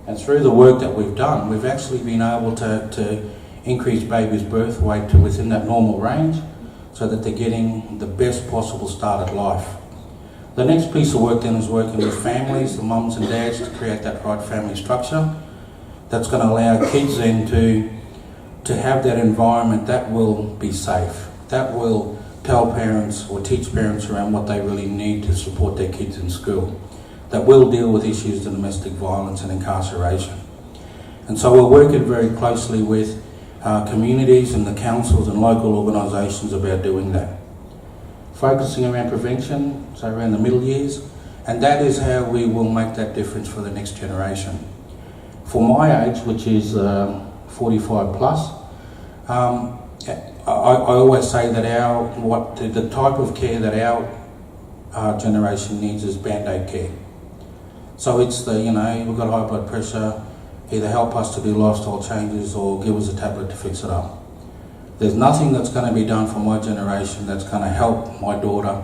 And through the work that we've done, we've actually been able to increase babies' birth weight to within that normal range so that they're getting the best possible start at life. The next piece of work then is working with families, the mums and dads, to create that right family structure that's going to allow kids then to have that environment that will be safe, that will tell parents or teach parents around what they really need to support their kids in school, that will deal with issues of domestic violence and incarceration. And so we're working very closely with communities and the councils and local organisations about doing that. Focusing around prevention, so around the middle years, and that is how we will make that difference for the next generation. For my age, which is 45 plus, I always say that the type of care that our generation needs is band-aid care. So it's we've got high blood pressure, either help us to do lifestyle changes or give us a tablet to fix it up. There's nothing that's going to be done for my generation that's going to help my daughter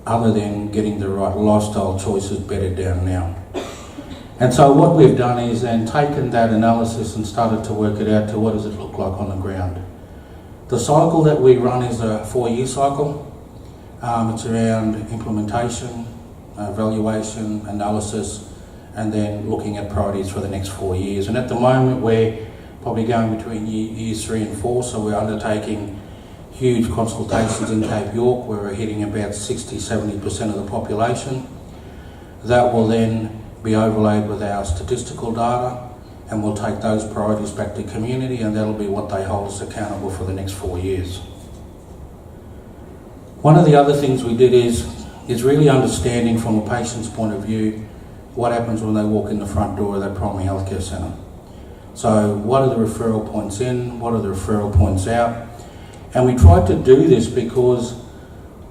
other than getting the right lifestyle choices bedded down now. And so what we've done is then taken that analysis and started to work it out to what does it look like on the ground. The cycle that we run is a 4-year cycle. It's around implementation, evaluation, analysis, and then looking at priorities for the next 4 years. And at the moment we're probably going between years 3 and 4, so we're undertaking huge consultations in Cape York where we're hitting about 60-70% of the population. That will then be overlaid with our statistical data, and we'll take those priorities back to community, and that'll be what they hold us accountable for the next 4 years. One of the other things we did is really understanding from a patient's point of view what happens when they walk in the front door of that primary healthcare centre. So what are the referral points in, what are the referral points out? And we tried to do this because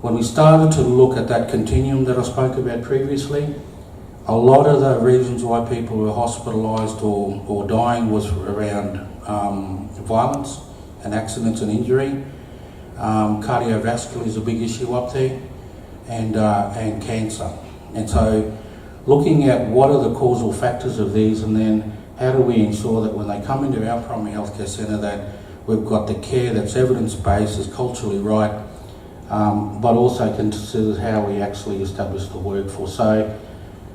when we started to look at that continuum that I spoke about previously, a lot of the reasons why people were hospitalised or dying was around violence and accidents and injury. Cardiovascular is a big issue up there, and cancer. And so looking at what are the causal factors of these, and then how do we ensure that when they come into our primary healthcare centre that we've got the care that's evidence-based, is culturally right, but also considers how we actually establish the workforce. So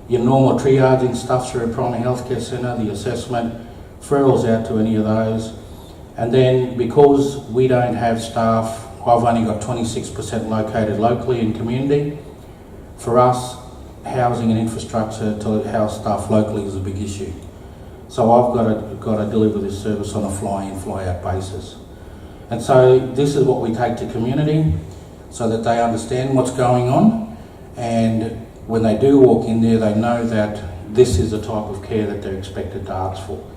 your normal triaging stuff through a primary healthcare centre, the assessment, referrals out to any of those. And then because we don't have staff, I've only got 26% located locally in community. For us, housing and infrastructure to house staff locally is a big issue. So I've got to deliver this service on a fly-in, fly-out basis. And so this is what we take to community so that they understand what's going on, and when they do walk in there, they know that this is the type of care that they're expected to ask for.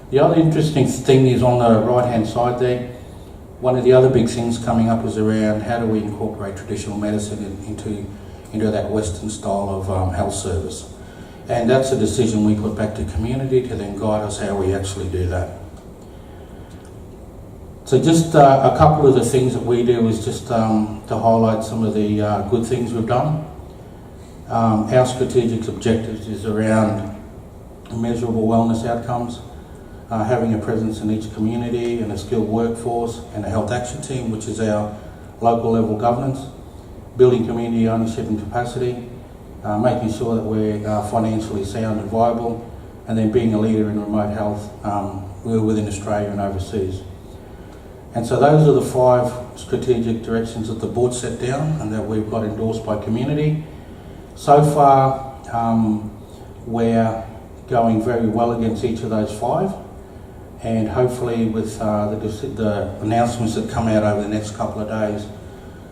The other interesting thing is on the right-hand side there, one of the other big things coming up is around how do we incorporate traditional medicine into that Western style of health service. And that's a decision we put back to community to then guide us how we actually do that. So just a couple of the things that we do is just to highlight some of the good things we've done. Our strategic objectives is around measurable wellness outcomes, having a presence in each community and a skilled workforce and a health action team, which is our local level governance, building community ownership and capacity, making sure that we're financially sound and viable, and then being a leader in remote health within Australia and overseas. And so those are the 5 strategic directions that the board set down and that we've got endorsed by community. So far, we're going very well against each of those 5, and hopefully with the announcements that come out over the next couple of days,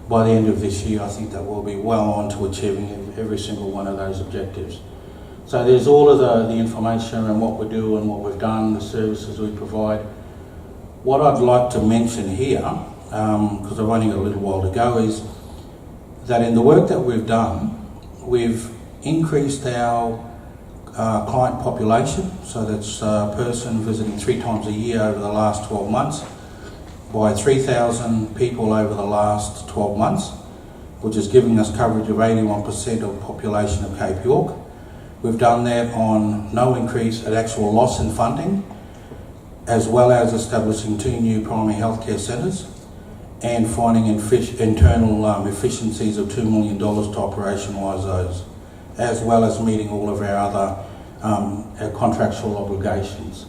by the end of this year, I think that we'll be well on to achieving every single one of those objectives. So there's all of the information and what we do and what we've done, the services we provide. What I'd like to mention here, because I've only got a little while to go, is that in the work that we've done, we've increased our client population, so that's a person visiting 3 times a year over the last 12 months, by 3,000 people over the last 12 months, which is giving us coverage of 81% of the population of Cape York. We've done that on no increase at actual loss in funding, as well as establishing 2 new primary healthcare centres and finding internal efficiencies of $2 million to operationalise those, as well as meeting all of our other our contractual obligations.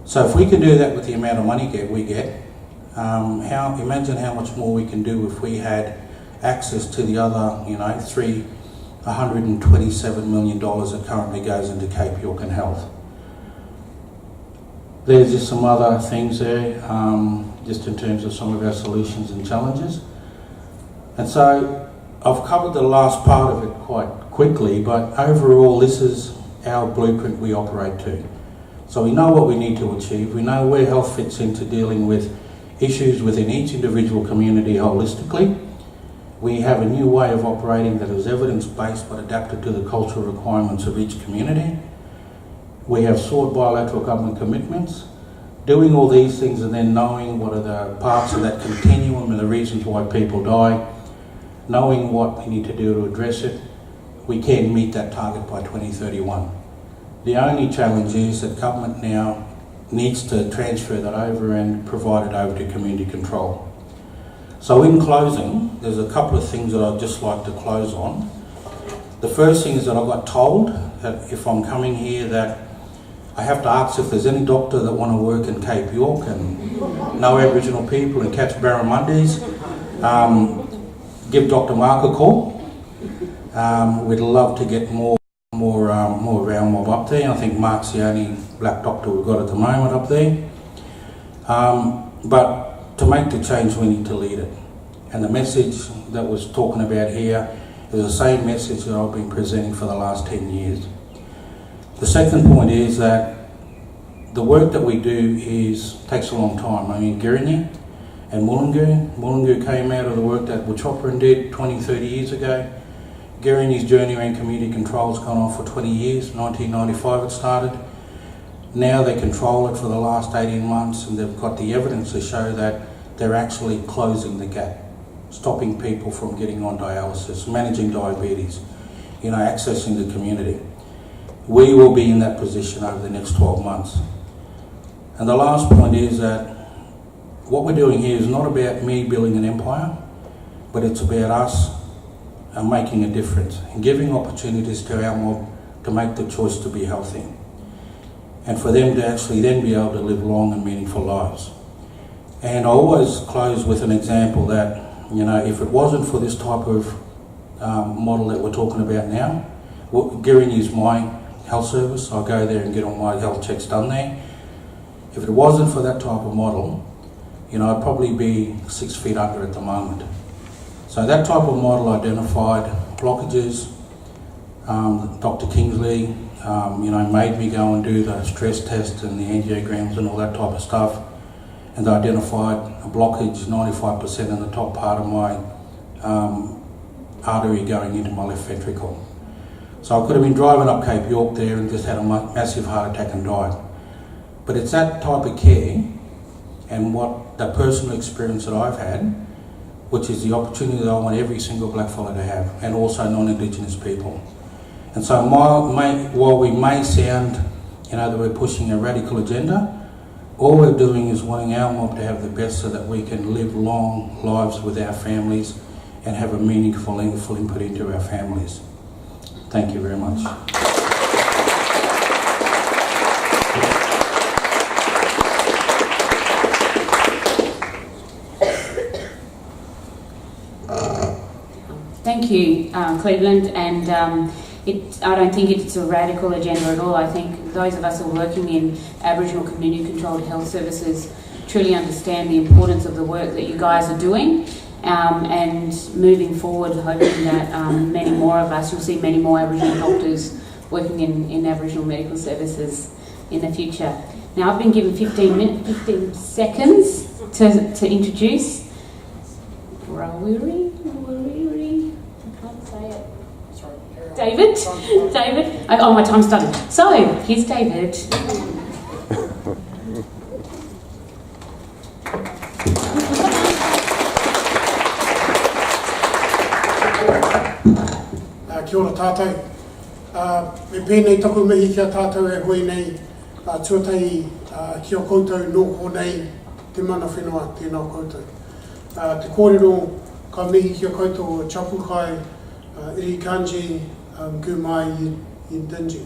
So if we can do that with the amount of money we get, imagine how much more we can do if we had access to the other, $127 million that currently goes into Cape York and health. There's just some other things there, just in terms of some of our solutions and challenges. And so I've covered the last part of it quite quickly, but overall this is our blueprint we operate to. So we know what we need to achieve, we know where health fits into dealing with issues within each individual community holistically. We have a new way of operating that is evidence-based but adapted to the cultural requirements of each community. We have sought bilateral government commitments. Doing all these things and then knowing what are the parts of that continuum and the reasons why people die, knowing what we need to do to address it, we can meet that target by 2031. The only challenge is that government now needs to transfer that over and provide it over to community control. So in closing, there's a couple of things that I'd just like to close on. The first thing is that I got told that if I'm coming here that I have to ask if there's any doctor that want to work in Cape York and know Aboriginal people and catch barramundies. Give Dr. Mark a call. We'd love to get more of our mob up there. I think Mark's the only black doctor we've got at the moment up there. But to make the change, we need to lead it. And the message that was talking about here is the same message that I've been presenting for the last 10 years. The second point is that the work that we do takes a long time. I mean, Girinya and Mulungu came out of the work that Wuchopperan did 20, 30 years ago. Girinya's journey around community control has gone on for 20 years, 1995 it started. Now they control it for the last 18 months and they've got the evidence to show that they're actually closing the gap, stopping people from getting on dialysis, managing diabetes, accessing the community. We will be in that position over the next 12 months. And the last point is that what we're doing here is not about me building an empire, but it's about us making a difference and giving opportunities to our mob to make the choice to be healthy and for them to actually then be able to live long and meaningful lives. And I always close with an example that, if it wasn't for this type of model that we're talking about now, Girinya is my health service. I'll go there and get all my health checks done there. If it wasn't for that type of model, I'd probably be 6 feet under at the moment. So that type of model identified blockages. Dr. Kingsley, made me go and do the stress test and the angiograms and all that type of stuff. And they identified a blockage 95% in the top part of my artery going into my left ventricle. So I could have been driving up Cape York there and just had a massive heart attack and died. But it's that type of care and what the personal experience that I've had, which is the opportunity that I want every single blackfellow to have, and also non-Indigenous people. And so while we may sound that we're pushing a radical agenda. All we're doing is wanting our mob to have the best so that we can live long lives with our families and have a meaningful input into our families. Thank you very much. Thank you, Cleveland, and I don't think it's a radical agenda at all. I think those of us who are working in Aboriginal community-controlled health services truly understand the importance of the work that you guys are doing, and moving forward, hoping that many more of us, you'll see many more Aboriginal doctors working in Aboriginal medical services in the future. Now, I've been given 15 seconds to introduce Rawiri. I can't say it. David. Oh, my time's done. So, here's David. Kia ora tātou. Me pēnei taku mihi kia tātou e hoi nei tuatai kia koutou nōko nei te mana whenua tēnā koutou. Te kōrero ka mihi kia koutou chapukai iri kanji kumai indinji.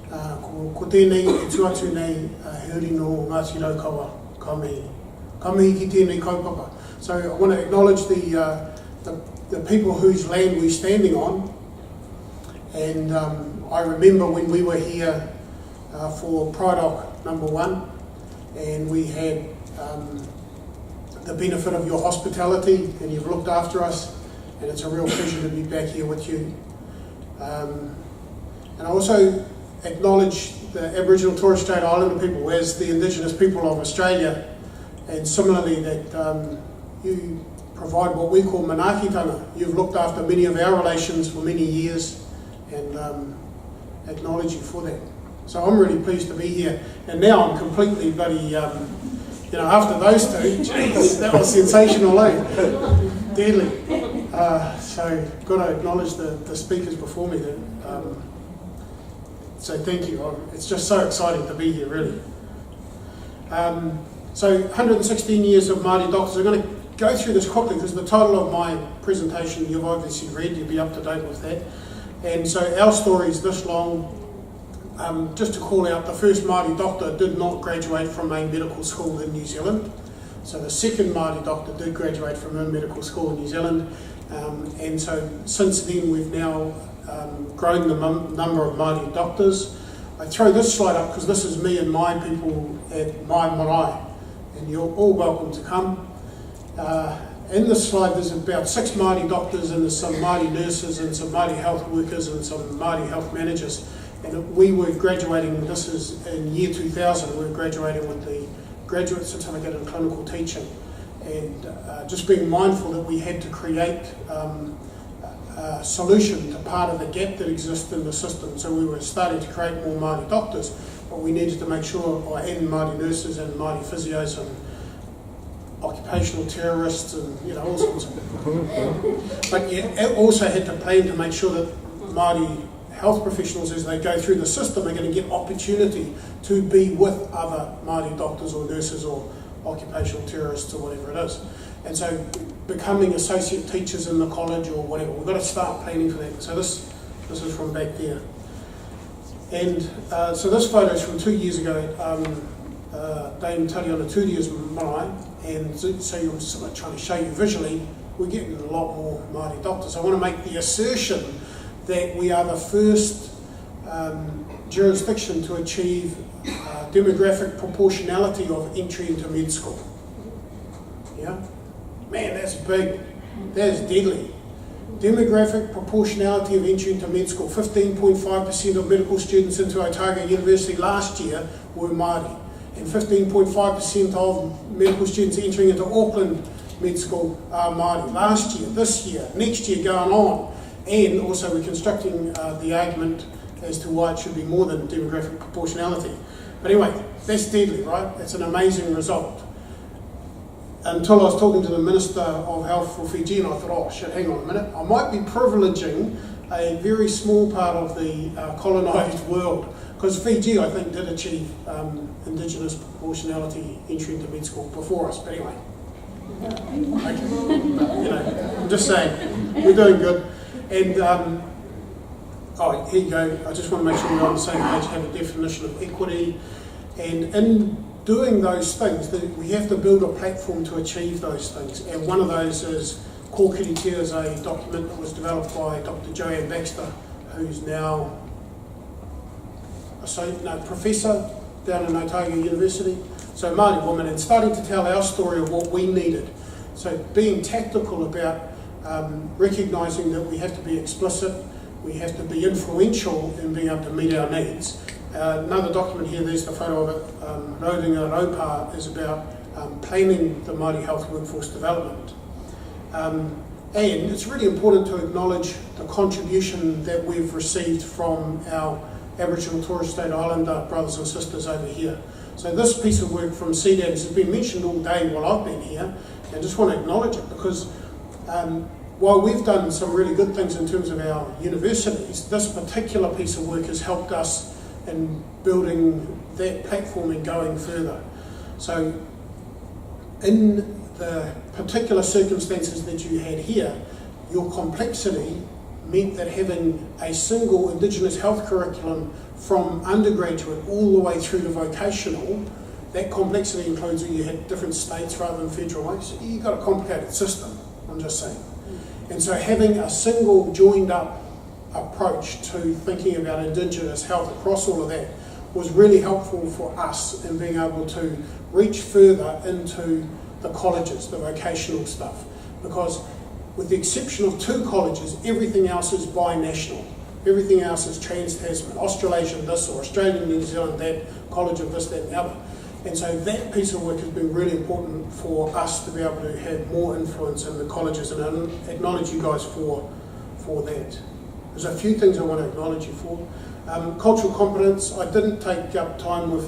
Ko tēnei e tuatu nei he uri no Ngāti Raukawa ka mihi. Ka mihi ki tēnei kaupapa. So I want to acknowledge the people whose land we're standing on. And I remember when we were here for PRIDOC #1, and we had the benefit of your hospitality, and you've looked after us, and it's a real pleasure to be back here with you. And I also acknowledge the Aboriginal and Torres Strait Islander people as the Indigenous people of Australia, and similarly that you provide what we call manaakitanga. You've looked after many of our relations for many years, and acknowledge you for that. So I'm really pleased to be here. And now I'm completely bloody, after those two, geez, that was sensational, eh? Deadly. So got to acknowledge the speakers before me. So thank you. It's just so exciting to be here, really. So 116 years of Māori doctors. I'm going to go through this quickly because the title of my presentation you've obviously read, you'll be up to date with that. And so our story is this long. Just to call out, the first Māori doctor did not graduate from a medical school in New Zealand. So the second Māori doctor did graduate from a medical school in New Zealand. And so since then we've now grown the number of Māori doctors. I throw this slide up because this is me and my people at my marae. And you're all welcome to come. In this slide there's about 6 Māori doctors and there's some Māori nurses and some Māori health workers and some Māori health managers. And we were graduating, this is in year 2000, we were graduating with the graduate certificate in clinical teaching. And just being mindful that we had to create a solution to part of the gap that exists in the system. So we were starting to create more Māori doctors, but we needed to make sure, and Māori nurses and Māori physios and occupational terrorists and all sorts of. But you also had to plan to make sure that Māori health professionals, as they go through the system, are going to get opportunity to be with other Māori doctors or nurses or occupational terrorists or whatever it is. And so becoming associate teachers in the college or whatever, we've got to start planning for that. So this is from back there. And so this photo is from 2 years ago, Dame Tariona Turia's marae, and so you're sort of trying to show you visually, we're getting a lot more Māori doctors. I want to make the assertion that we are the first jurisdiction to achieve demographic proportionality of entry into med school. Yeah? Man, that's big. That is deadly. Demographic proportionality of entry into med school. 15.5% of medical students into Otago University last year were Māori. And 15.5% of medical students entering into Auckland Med School are Māori. Last year, this year, next year, going on. And also we're constructing the argument as to why it should be more than demographic proportionality. But anyway, that's deadly, right? That's an amazing result. Until I was talking to the Minister of Health for Fiji, and I thought, oh shit, hang on a minute. I might be privileging a very small part of the colonised world Because Fiji, I think, did achieve Indigenous proportionality entry into med school before us, but anyway. Okay. But, I'm just saying, we're doing good. And, here you go. I just want to make sure we're on the same page, have a definition of equity. And in doing those things, we have to build a platform to achieve those things. And one of those is Ko Kiritea, is a document that was developed by Dr. Joanne Baxter, who's now a professor down in Otago University. So Māori woman, and starting to tell our story of what we needed. So being tactical about recognising that we have to be explicit, we have to be influential in being able to meet our needs. Another document here, there's the photo of it, Roadinga Raupa, is about planning the Māori health workforce development. And it's really important to acknowledge the contribution that we've received from our Aboriginal Torres Strait Islander brothers and sisters over here. So this piece of work from CDADs has been mentioned all day while I've been here, and I just want to acknowledge it because while we've done some really good things in terms of our universities, this particular piece of work has helped us in building that platform and going further. So in the particular circumstances that you had here, your complexity meant that having a single Indigenous health curriculum from undergraduate all the way through to vocational, that complexity includes that you had different states rather than federal. So you've got a complicated system, I'm just saying. And so having a single joined up approach to thinking about Indigenous health across all of that was really helpful for us in being able to reach further into the colleges, the vocational stuff. Because with the exception of 2 colleges, everything else is binational. Everything else is trans-Tasman, Australasian this or Australian New Zealand that, college of this, that and the other. And so that piece of work has been really important for us to be able to have more influence in the colleges, and I acknowledge you guys for that. There's a few things I want to acknowledge you for. Cultural competence, I didn't take up time with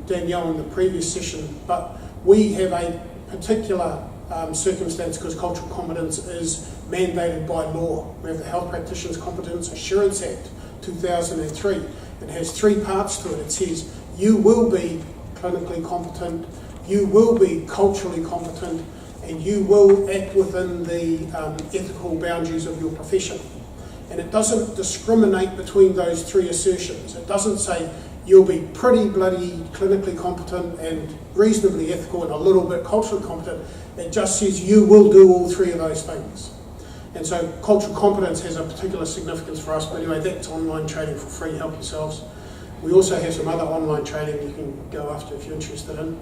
Danielle in the previous session, but we have a particular circumstance because cultural competence is mandated by law. We have the Health Practitioners Competence Assurance Act 2003. It has 3 parts to it. It says you will be clinically competent, you will be culturally competent, and you will act within the ethical boundaries of your profession. And it doesn't discriminate between those 3 assertions. It doesn't say you'll be pretty bloody clinically competent and reasonably ethical and a little bit culturally competent. It just says you will do all 3 of those things. And so cultural competence has a particular significance for us, but anyway, that's online training for free, help yourselves. We also have some other online training you can go after if you're interested in.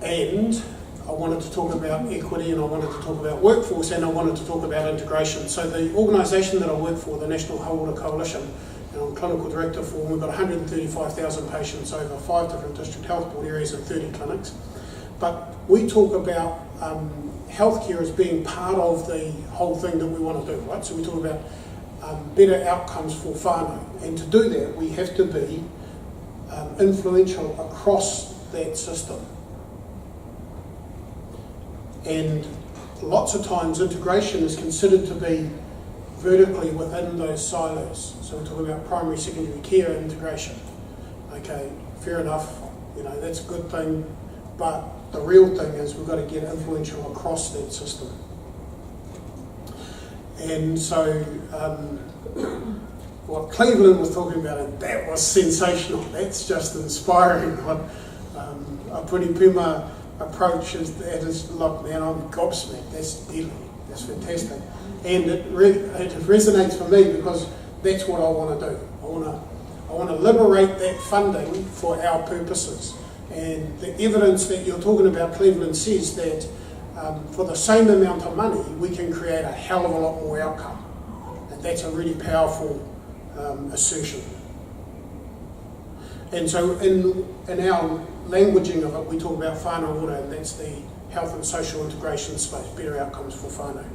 And I wanted to talk about equity, and I wanted to talk about workforce, and I wanted to talk about integration. So the organisation that I work for, the National Holder Coalition, and I'm clinical director for, we've got 135,000 patients over 5 different district health board areas and 30 clinics. But we talk about healthcare as being part of the whole thing that we want to do, right? So we talk about better outcomes for whānau. And to do that, we have to be influential across that system. And lots of times integration is considered to be vertically within those silos. So we're talking about primary, secondary care integration. Okay, fair enough, that's a good thing, but the real thing is we've got to get influential across that system. And so what Cleveland was talking about, and that was sensational, that's just inspiring. A Puni Pima approach is look, man, I'm gobsmacked, that's deadly, that's fantastic. And it resonates for me because that's what I want to do. I want to liberate that funding for our purposes. And the evidence that you're talking about, Cleveland, says that for the same amount of money, we can create a hell of a lot more outcome. And that's a really powerful assertion. And so in our languaging of it, we talk about whānau ora, and that's the health and social integration space, better outcomes for whānau.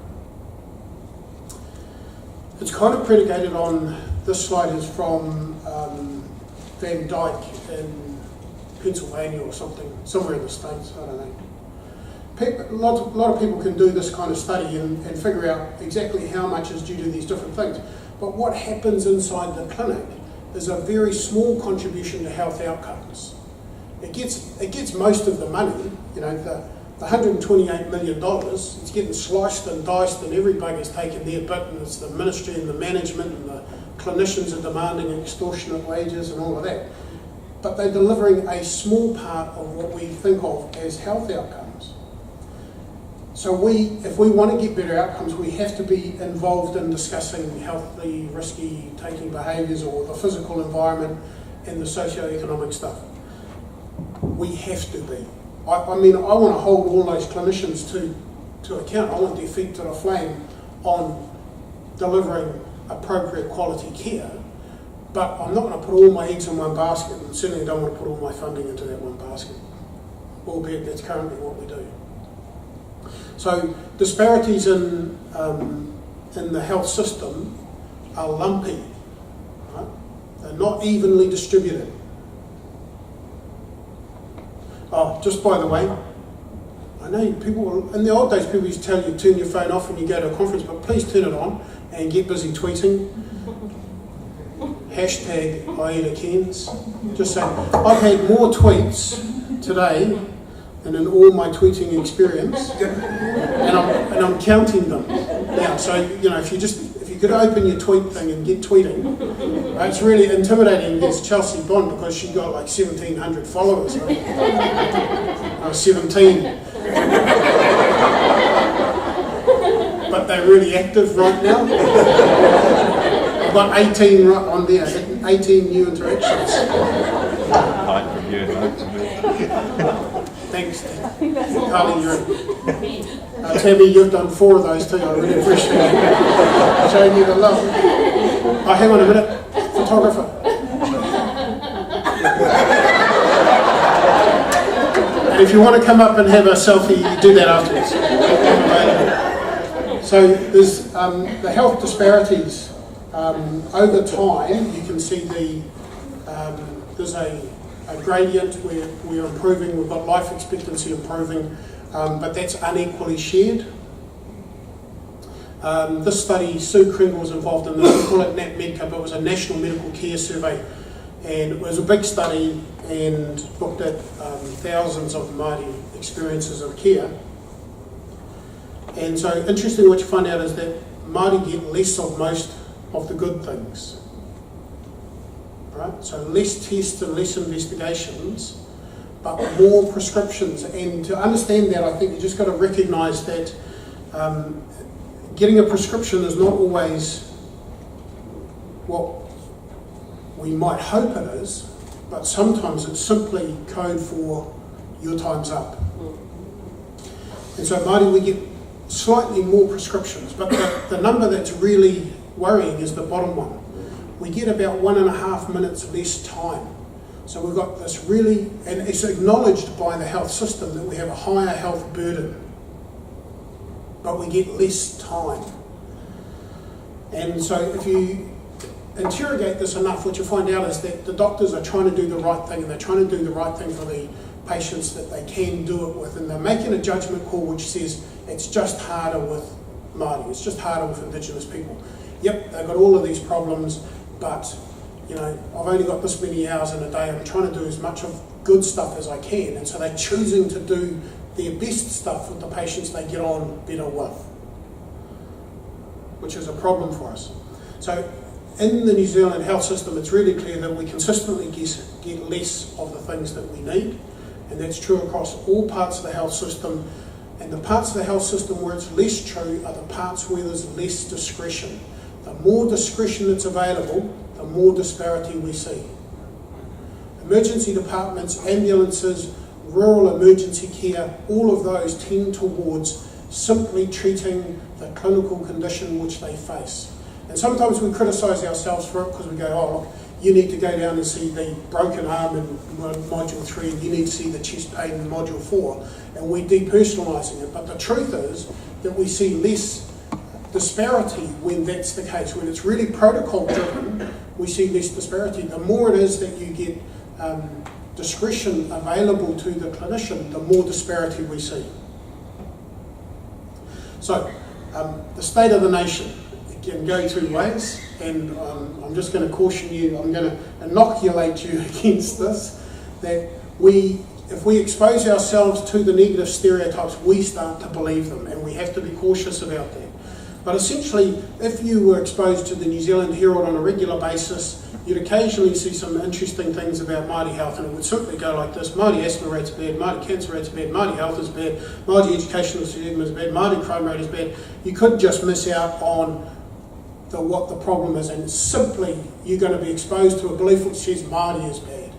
It's kind of predicated on, this slide is from Van Dyke in Pennsylvania or something, somewhere in the States, I don't know. A lot of people can do this kind of study and figure out exactly how much is due to these different things. but what happens inside the clinic is a very small contribution to health outcomes. It gets most of the money, the $128 million, it's getting sliced and diced and every bugger's taken their bit, and it's the ministry and the management and the clinicians are demanding extortionate wages and all of that. But they're delivering a small part of what we think of as health outcomes. So if we want to get better outcomes, we have to be involved in discussing healthy, risky taking behaviours or the physical environment and the socio-economic stuff. We have to be. I mean, I want to hold all those clinicians to account. I want their feet to the flame on delivering appropriate quality care, but I'm not going to put all my eggs in one basket, and certainly don't want to put all my funding into that one basket, albeit that's currently what we do. So disparities in the health system are lumpy, right? They're not evenly distributed. Oh, just by the way, I know people, in the old days people used to tell you turn your phone off when you go to a conference, but please turn it on and get busy tweeting. Hashtag AIDA Cairns. Just saying, I've had more tweets today than in all my tweeting experience, and I'm counting them now. So if you could open your tweet thing and get tweeting, it's really intimidating against Chelsea Bond because she's got like 1,700 followers. Right? 17, but they're really active right now. I've got 18 right on there, 18 new interactions. Thanks, Carly, Tabby, you've done 4 of those too. I really appreciate it. Showing you the love. Oh, hang on a minute, photographer. And if you want to come up and have a selfie, you do that afterwards. So there's the health disparities. Over time, you can see there's a gradient where we're improving, we've got life expectancy improving, but that's unequally shared. This study, Sue Kringle was involved in this, we call it NAPMEDCA, but it was a national medical care survey, and it was a big study and looked at thousands of Māori experiences of care. And so interestingly what you find out is that Māori get less of most of the good things. Right? So less tests and less investigations, but more prescriptions. And to understand that, I think you just got to recognise that getting a prescription is not always what we might hope it is, but sometimes it's simply code for your time's up. And so Māori, we get slightly more prescriptions, but the number that's really worrying is the bottom one. We get about 1.5 minutes less time. So we've got this really, and it's acknowledged by the health system that we have a higher health burden, but we get less time. And so if you interrogate this enough, what you find out is that the doctors are trying to do the right thing, and they're trying to do the right thing for the patients that they can do it with, and they're making a judgment call which says it's just harder with Māori, it's just harder with Indigenous people. Yep, they've got all of these problems, but I've only got this many hours in a day, I'm trying to do as much of good stuff as I can, and so they're choosing to do their best stuff with the patients they get on better with, which is a problem for us. So in the New Zealand health system, it's really clear that we consistently get less of the things that we need, and that's true across all parts of the health system. And the parts of the health system where it's less true are the parts where there's less discretion. The more discretion that's available, the more disparity we see. Emergency departments, ambulances, rural emergency care, all of those tend towards simply treating the clinical condition which they face. And sometimes we criticise ourselves for it because we go, oh look, you need to go down and see the broken arm in Module 3, and you need to see the chest pain in Module 4, and we're depersonalising it. But the truth is that we see less disparity when that's the case. When it's really protocol driven, we see less disparity. The more it is that you get discretion available to the clinician, the more disparity we see. So, the state of the nation. can go two ways, and I'm just going to caution you, I'm going to inoculate you against this, that if we expose ourselves to the negative stereotypes, we start to believe them, and we have to be cautious about that. But essentially, if you were exposed to the New Zealand Herald on a regular basis, you'd occasionally see some interesting things about Māori health, and it would simply go like this: Māori asthma rate's bad, Māori cancer rate's bad, Māori health is bad, Māori educational system is bad, Māori crime rate is bad. You could just miss out on what the problem is, and simply you're going to be exposed to a belief which says Māori is bad.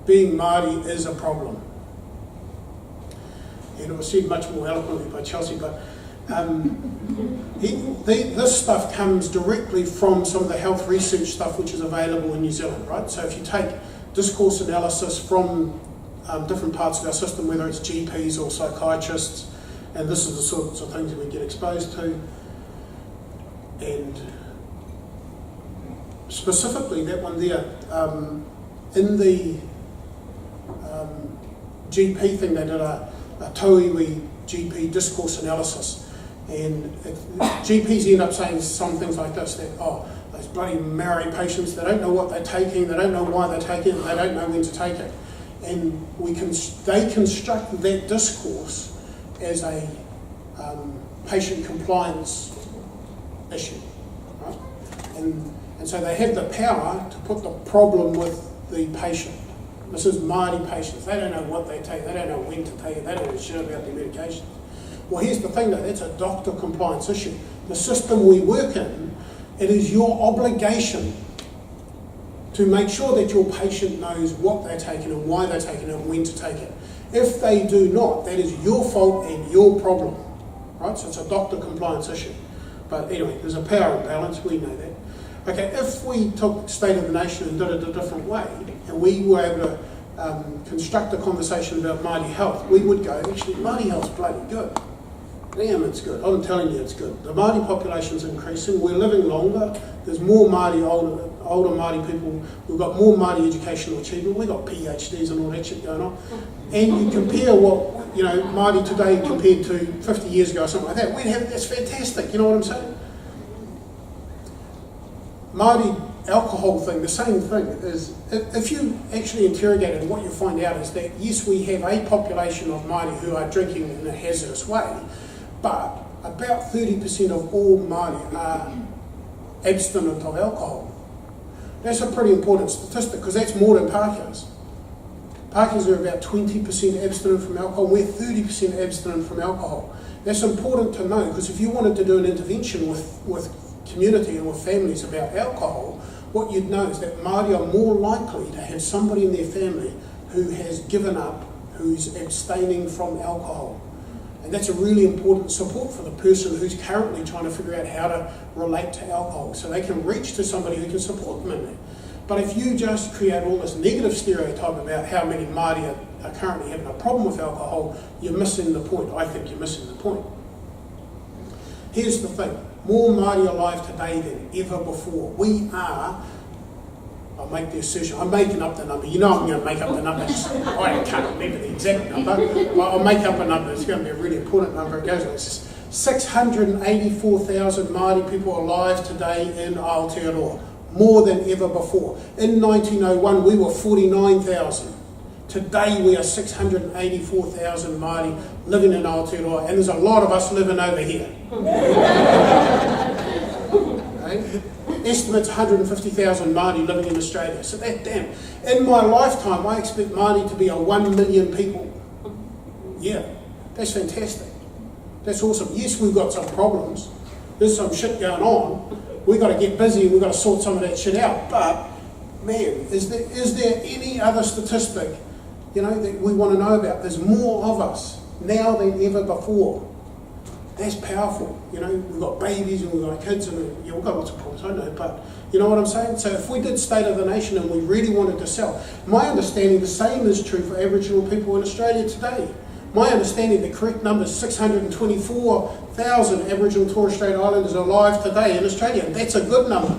Being Māori is a problem. And it was said much more eloquently by Chelsea, but this stuff comes directly from some of the health research stuff which is available in New Zealand, right? So if you take discourse analysis from different parts of our system, whether it's GPs or psychiatrists, and this is the sorts of things that we get exposed to, and specifically that one there, in the GP thing, they did a Tauiwi GP discourse analysis. And GPs end up saying some things like this, that, oh, those bloody Maori patients, they don't know what they're taking, they don't know why they're taking it, they don't know when to take it. And they construct that discourse as a patient compliance issue, right? And so they have the power to put the problem with the patient. This is Māori patients, they don't know what they take, they don't know when to take it, they don't know shit about their medications. Well, here's the thing though, that's a doctor compliance issue. The system we work in, it is your obligation to make sure that your patient knows what they're taking and why they're taking it and when to take it. If they do not, that is your fault and your problem, right? So it's a doctor compliance issue. But anyway, there's a power imbalance, we know that. Okay, if we took State of the Nation and did it a different way, and we were able to construct a conversation about Māori health, we would go, actually, Māori health's bloody good. Damn, it's good. I'm telling you, it's good. The Māori population's increasing. We're living longer. There's more Māori, older Māori people. We've got more Māori educational achievement. We've got PhDs and all that shit going on. And you compare what, Māori today compared to 50 years ago or something like that, that's fantastic. You know what I'm saying? Māori alcohol thing, the same thing is, if you actually interrogate it, and what you find out is that, yes, we have a population of Māori who are drinking in a hazardous way, but about 30% of all Māori are abstinent of alcohol. That's a pretty important statistic, because that's more than Pākehās. Pākehās are about 20% abstinent from alcohol, we're 30% abstinent from alcohol. That's important to know, because if you wanted to do an intervention with community and with families about alcohol, what you'd know is that Māori are more likely to have somebody in their family who has given up, who's abstaining from alcohol. And that's a really important support for the person who's currently trying to figure out how to relate to alcohol, so they can reach to somebody who can support them in that. But if you just create all this negative stereotype about how many Māori are currently having a problem with alcohol, you're missing the point. I think you're missing the point. Here's the thing. More Māori alive today than ever before. We are, I'll make the assertion, I'm making up the number. You know I'm going to make up the number. I can't remember the exact number, but I'll make up a number. It's going to be a really important number. It goes like this. 684,000 Māori people alive today in Aotearoa. More than ever before. In 1901 we were 49,000. Today we are 684,000 Māori living in Aotearoa, and there's a lot of us living over here. Okay? Estimates 150,000 Māori living in Australia. So that damn. In my lifetime I expect Māori to be a 1 million people. Yeah, that's fantastic. That's awesome. Yes, we've got some problems. There's some shit going on. We've got to get busy and we've got to sort some of that shit out. But, man, is there any other statistic, that we want to know about? There's more of us now than ever before. That's powerful. We've got babies and we've got kids and we've got lots of problems, I know, but you know what I'm saying? So if we did State of the Nation and we really wanted to sell, my understanding the same is true for Aboriginal people in Australia today. My understanding the correct number is 624,000 Aboriginal and Torres Strait Islanders alive today in Australia. And that's a good number.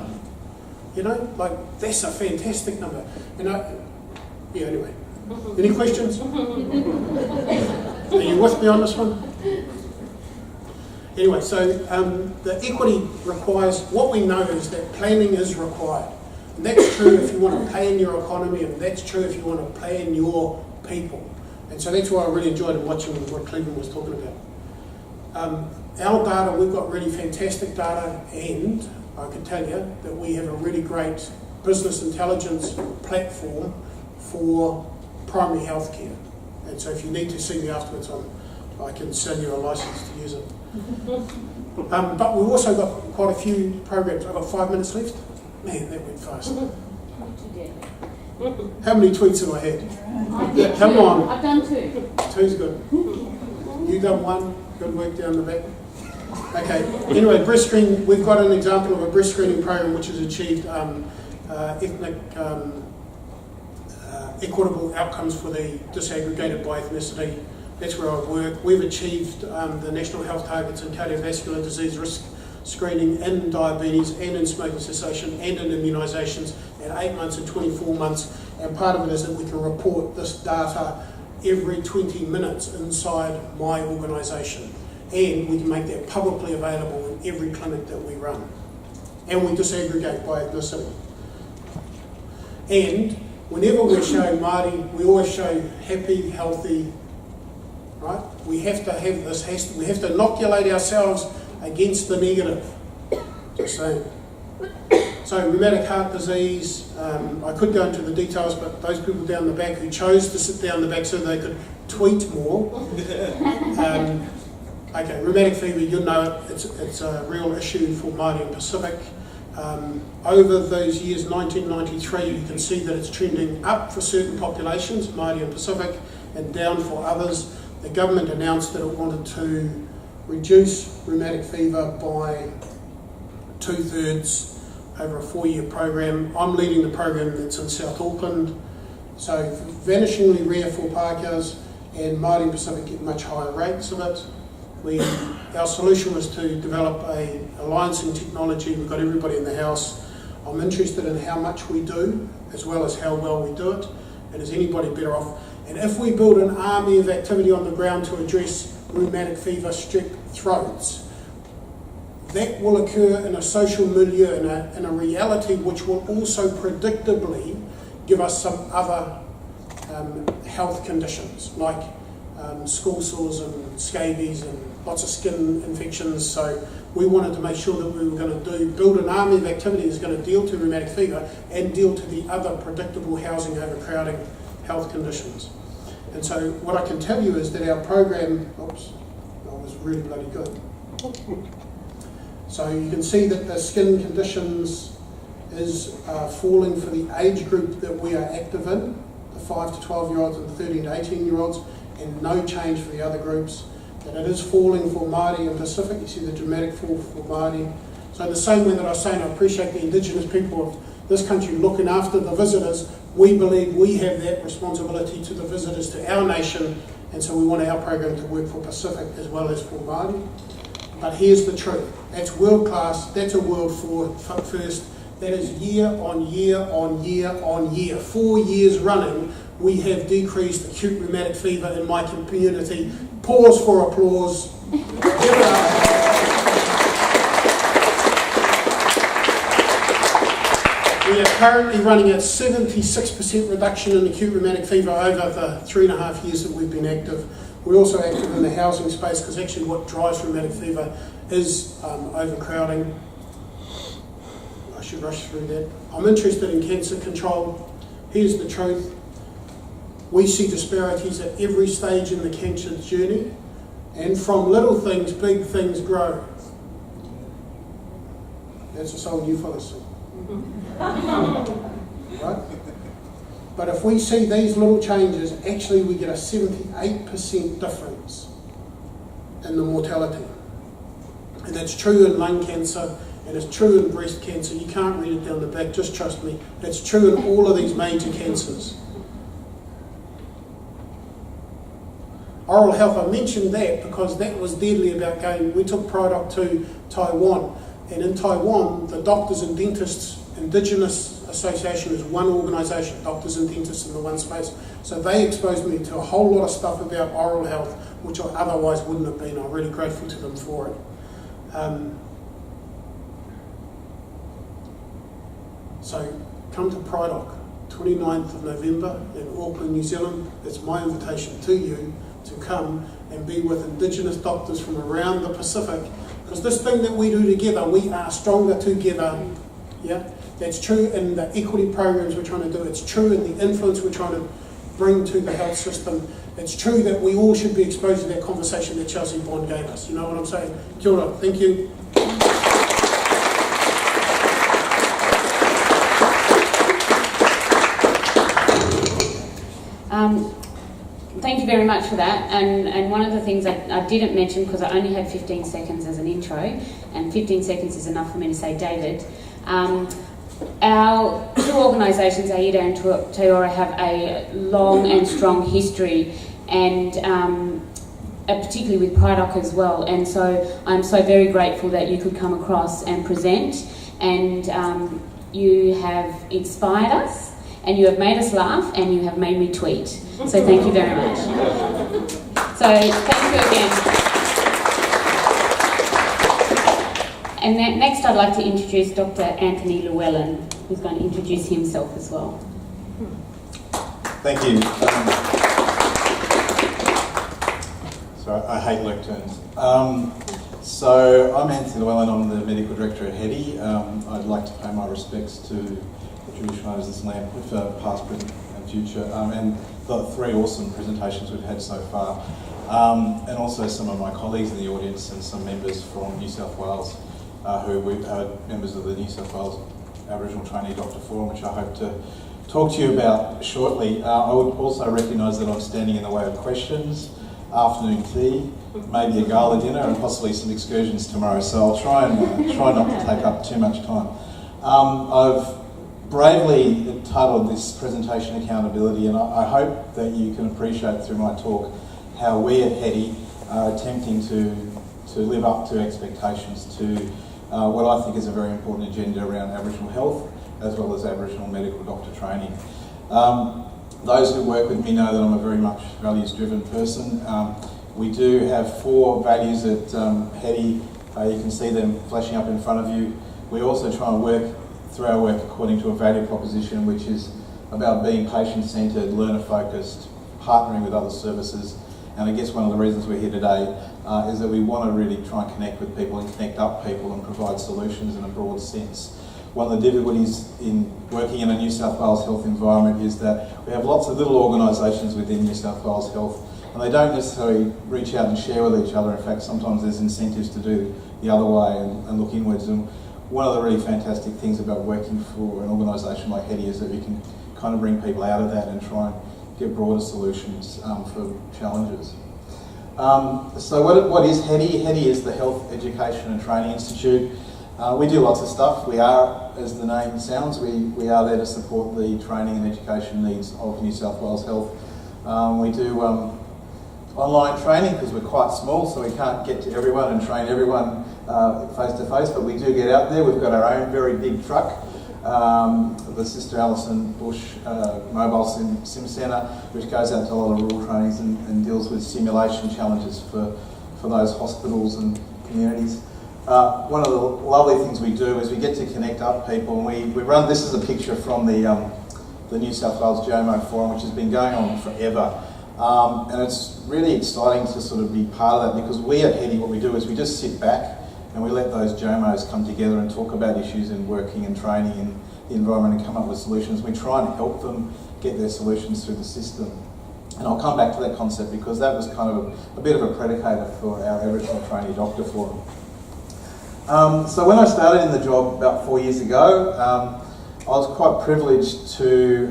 That's a fantastic number. Anyway. Any questions? Are you with me on this one? Anyway, so the equity requires, what we know is that planning is required. And that's true if you want to plan your economy, and that's true if you want to plan your people. And so that's why I really enjoyed watching what Cleveland was talking about. Our data, we've got really fantastic data, and I can tell you that we have a really great business intelligence platform for primary health care. And so if you need to see me afterwards, I can send you a license to use it. But we've also got quite a few programs. I've got 5 minutes left. Man, that went fast. How many tweets have I had? Come on. I've done 2. 2's good. You done 1. Good work down the back. Okay. Anyway, breast screening. We've got an example of a breast screening program which has achieved ethnic equitable outcomes for the disaggregated by ethnicity. That's where I work. We've achieved the national health targets in cardiovascular disease risk screening, in diabetes, and in smoking cessation, and in immunisations at 8 months and 24 months. And part of it is that we can report this data every 20 minutes inside my organisation. And we can make that publicly available in every clinic that we run. And we disaggregate by ethnicity. And whenever we show Māori, we always show happy, healthy, right? We have to have this, we have to inoculate ourselves against the negative. Just saying. So rheumatic heart disease, I could go into the details, but those people down the back who chose to sit down the back so they could tweet more. Okay, rheumatic fever, you'll know it. It's a real issue for Māori and Pacific. Over those years, 1993, you can see that it's trending up for certain populations, Māori and Pacific, and down for others. The government announced that it wanted to reduce rheumatic fever by 2/3 over a 4-year program. I'm leading the program that's in South Auckland. So vanishingly rare for Pākehās, and Māori and Pacific get much higher rates of it. Our solution was to develop a alliancing technology. We've got everybody in the house. I'm interested in how much we do, as well as how well we do it, and is anybody better off? And if we build an army of activity on the ground to address rheumatic fever, strep throats, that will occur in a social milieu, in a reality which will also predictably give us some other health conditions, like school sores and scabies and lots of skin infections. So we wanted to make sure that we were going to build an army of activity that's going to deal to rheumatic fever and deal to the other predictable housing overcrowding health conditions. And so what I can tell you is that our program, was really bloody good. So you can see that the skin conditions is falling for the age group that we are active in, the 5 to 12-year-olds and the 13 to 18-year-olds, and no change for the other groups. That it is falling for Māori and Pacific. You see the dramatic fall for Māori. So in the same way that I was saying, I appreciate the Indigenous people of this country looking after the visitors, we believe we have that responsibility to the visitors to our nation, and so we want our program to work for Pacific as well as for Māori. But here's the truth. That's world class. That's a world first. That is year on year on year on year. 4 years running, we have decreased acute rheumatic fever in my community. Pause for applause. Give it up. We are currently running at 76% reduction in acute rheumatic fever over the 3.5 years that we've been active. We're also active in the housing space because actually what drives rheumatic fever is overcrowding. I should rush through that. I'm interested in cancer control. Here's the truth. We see disparities at every stage in the cancer journey, and from little things, big things grow. That's a soul euphemism. Right? But if we see these little changes, actually we get a 78% difference in the mortality. And that's true in lung cancer, and it's true in breast cancer. You can't read it down the back, just trust me. It's true in all of these major cancers. Oral health, I mentioned that because that was deadly about going. We took product to Taiwan, and in Taiwan, the Doctors and Dentists Indigenous Association is one organisation, doctors and dentists in the one space. So they exposed me to a whole lot of stuff about oral health, which I otherwise wouldn't have been. I'm really grateful to them for it. So come to PrideOc, 29th of November in Auckland, New Zealand. It's my invitation to you to come and be with Indigenous doctors from around the Pacific, because this thing that we do together, we are stronger together. Yeah, that's true in the equity programs we're trying to do. It's true in the influence we're trying to bring to the health system. It's true that we all should be exposed to that conversation that Chelsea Bond gave us. You know what I'm saying? Kia ora. Thank you. Thank you very much for that. And one of the things I didn't mention, because I only had 15 seconds as an intro, and 15 seconds is enough for me to say David. Our two organisations, AIDA and Te Ora, have a long and strong history, and particularly with PrideOc as well. And so I'm so very grateful that you could come across and present, and you have inspired us, and you have made us laugh, and you have made me tweet. So thank you very much. So thank you again. And next I'd like to introduce Dr. Anthony Llewellyn, who's going to introduce himself as well. Thank you. So I hate lecterns. So I'm Anthony Llewellyn, I'm the Medical Director at HEDI. I'd like to pay my respects to the traditional owners of this land, past, present and future, and the three awesome presentations we've had so far. And also some of my colleagues in the audience and some members from New South Wales who we've had members of the New South Wales Aboriginal Trainee Doctor Forum, which I hope to talk to you about shortly. I would also recognise that I'm standing in the way of questions, afternoon tea, maybe a gala dinner, and possibly some excursions tomorrow. So I'll try not to take up too much time. I've bravely entitled this presentation Accountability, and I hope that you can appreciate through my talk how we at HEDI are attempting to live up to expectations to what I think is a very important agenda around Aboriginal health as well as Aboriginal medical doctor training. Those who work with me know that I'm a very much values-driven person. We do have 4 values at HEDI. You can see them flashing up in front of you. We also try and work through our work according to a value proposition, which is about being patient-centred, learner-focused, partnering with other services. And I guess one of the reasons we're here today is that we want to really try and connect with people and connect up people and provide solutions in a broad sense. One of the difficulties in working in a New South Wales health environment is that we have lots of little organisations within New South Wales Health, and they don't necessarily reach out and share with each other. In fact, sometimes there's incentives to do the other way and look inwards. And one of the really fantastic things about working for an organisation like HEDI is that we can kind of bring people out of that and try and get broader solutions for challenges. So what is HEDI? HEDI is the Health Education and Training Institute. We do lots of stuff. We are, as the name sounds, we are there to support the training and education needs of New South Wales Health. We do online training because we're quite small, so we can't get to everyone and train everyone face to face, but we do get out there. We've got our own very big truck, the Sister Alison Bush Mobile Sim Centre, which goes out to a lot of rural trainings and deals with simulation challenges for those hospitals and communities. One of the lovely things we do is we get to connect up people, and we run. This is a picture from the New South Wales JOMO Forum, which has been going on forever, and it's really exciting to sort of be part of that, because we at HEDI, what we do is we just sit back and we let those JOMOs come together and talk about issues in working and training in the environment and come up with solutions. We try and help them get their solutions through the system. And I'll come back to that concept because that was kind of a bit of a predicator for our Aboriginal Trainee Doctor Forum. So when I started in the job about 4 years ago, I was quite privileged to